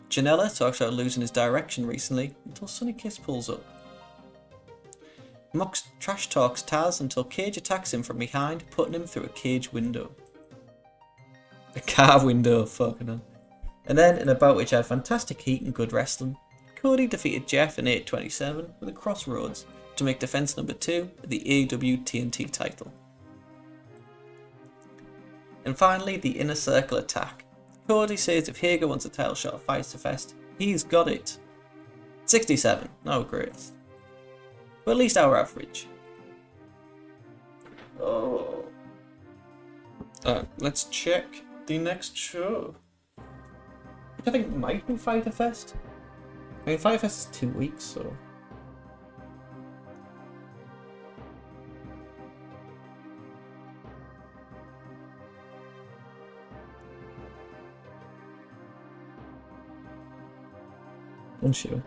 S1: Janela talks about losing his direction recently until Sonny Kiss pulls up. Mox trash talks Taz until Cage attacks him from behind, putting him through a cage window. A car window, fucking hell. And then, in a bout which had fantastic heat and good wrestling, Cody defeated Jeff in 8:27 with a Crossroads to make defense number 2 of the AEW TNT title. And finally, the Inner Circle attack. Cody says if Hager wants a title shot at Fighter Fest, he's got it. 67. No, great. But at least our average. Oh. Let's check the next show. Which I think might be Fighter Fest. I mean, Fighter Fest is 2 weeks, so. Unsure.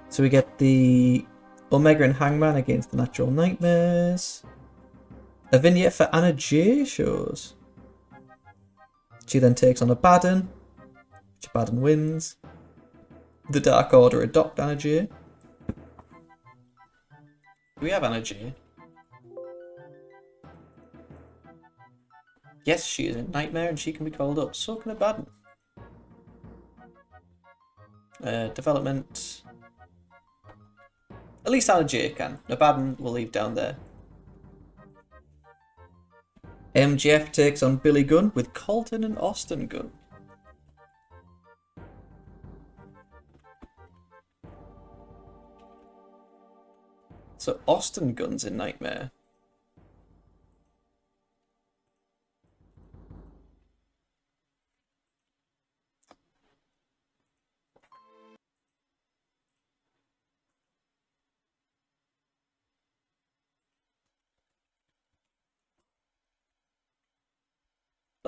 S1: So we get the Omega and Hangman against the Natural Nightmares. A vignette for Anna Jay shows. She then takes on Abaddon, which Abaddon wins. The Dark Order adopt Anna Jay. We have Anna Jay. Yes, she is a nightmare and she can be called up. So can Abaddon. Development. At least Anna Jay can. Abaddon will leave down there. MJF takes on Billy Gunn with Colton and Austin Gunn. So Austin Gunn's in Nightmare.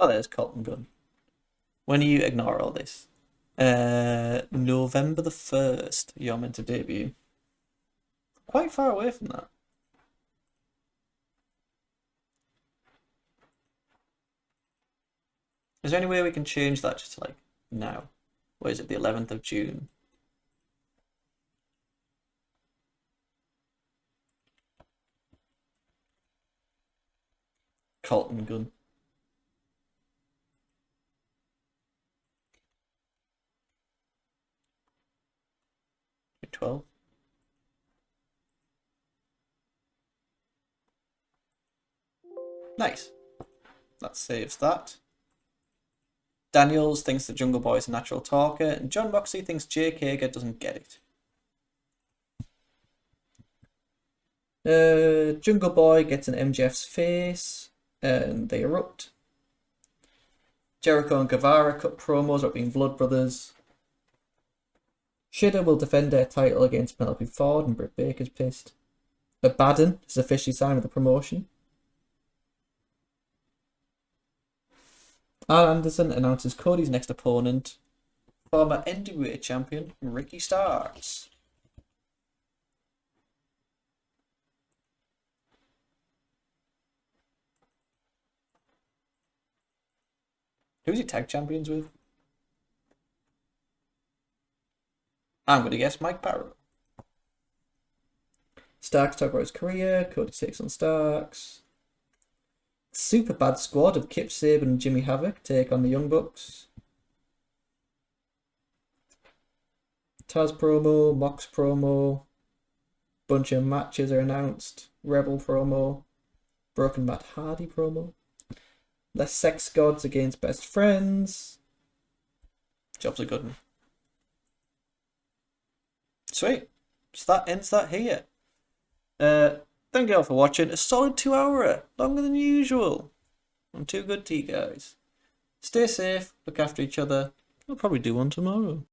S1: Oh, there's Colton Gunn. When you ignore all this? November the 1st, you're meant to debut. Quite far away from that. Is there any way we can change that just to like now? Or is it the 11th of June? Colton Gunn. 12. Nice. That saves that. Daniels thinks the Jungle Boy is a natural talker, and John Moxley thinks Jake Hager doesn't get it. Jungle Boy gets in MJF's face, and they erupt. Jericho and Guevara cut promos about being blood brothers. Shida will defend their title against Penelope Ford, and Britt Baker's pissed. Abaddon is officially signed with the promotion. Arn Anderson announces Cody's next opponent, former NWA champion Ricky Starks. Who's he tag champions with? I'm going to guess Mike Barrow. Starks talk about his career. Cody takes on Starks. Super Bad Squad of Kip Saban and Jimmy Havoc take on the Young Bucks. Taz promo, Mox promo. Bunch of matches are announced. Rebel promo. Broken Matt Hardy promo. The Sex Gods against Best Friends. Job's a good one. Sweet. So that ends that here. Thank you all for watching. A solid 2-hour, longer than usual. I'm too good to you guys. Stay safe, look after each other. I'll probably do one tomorrow.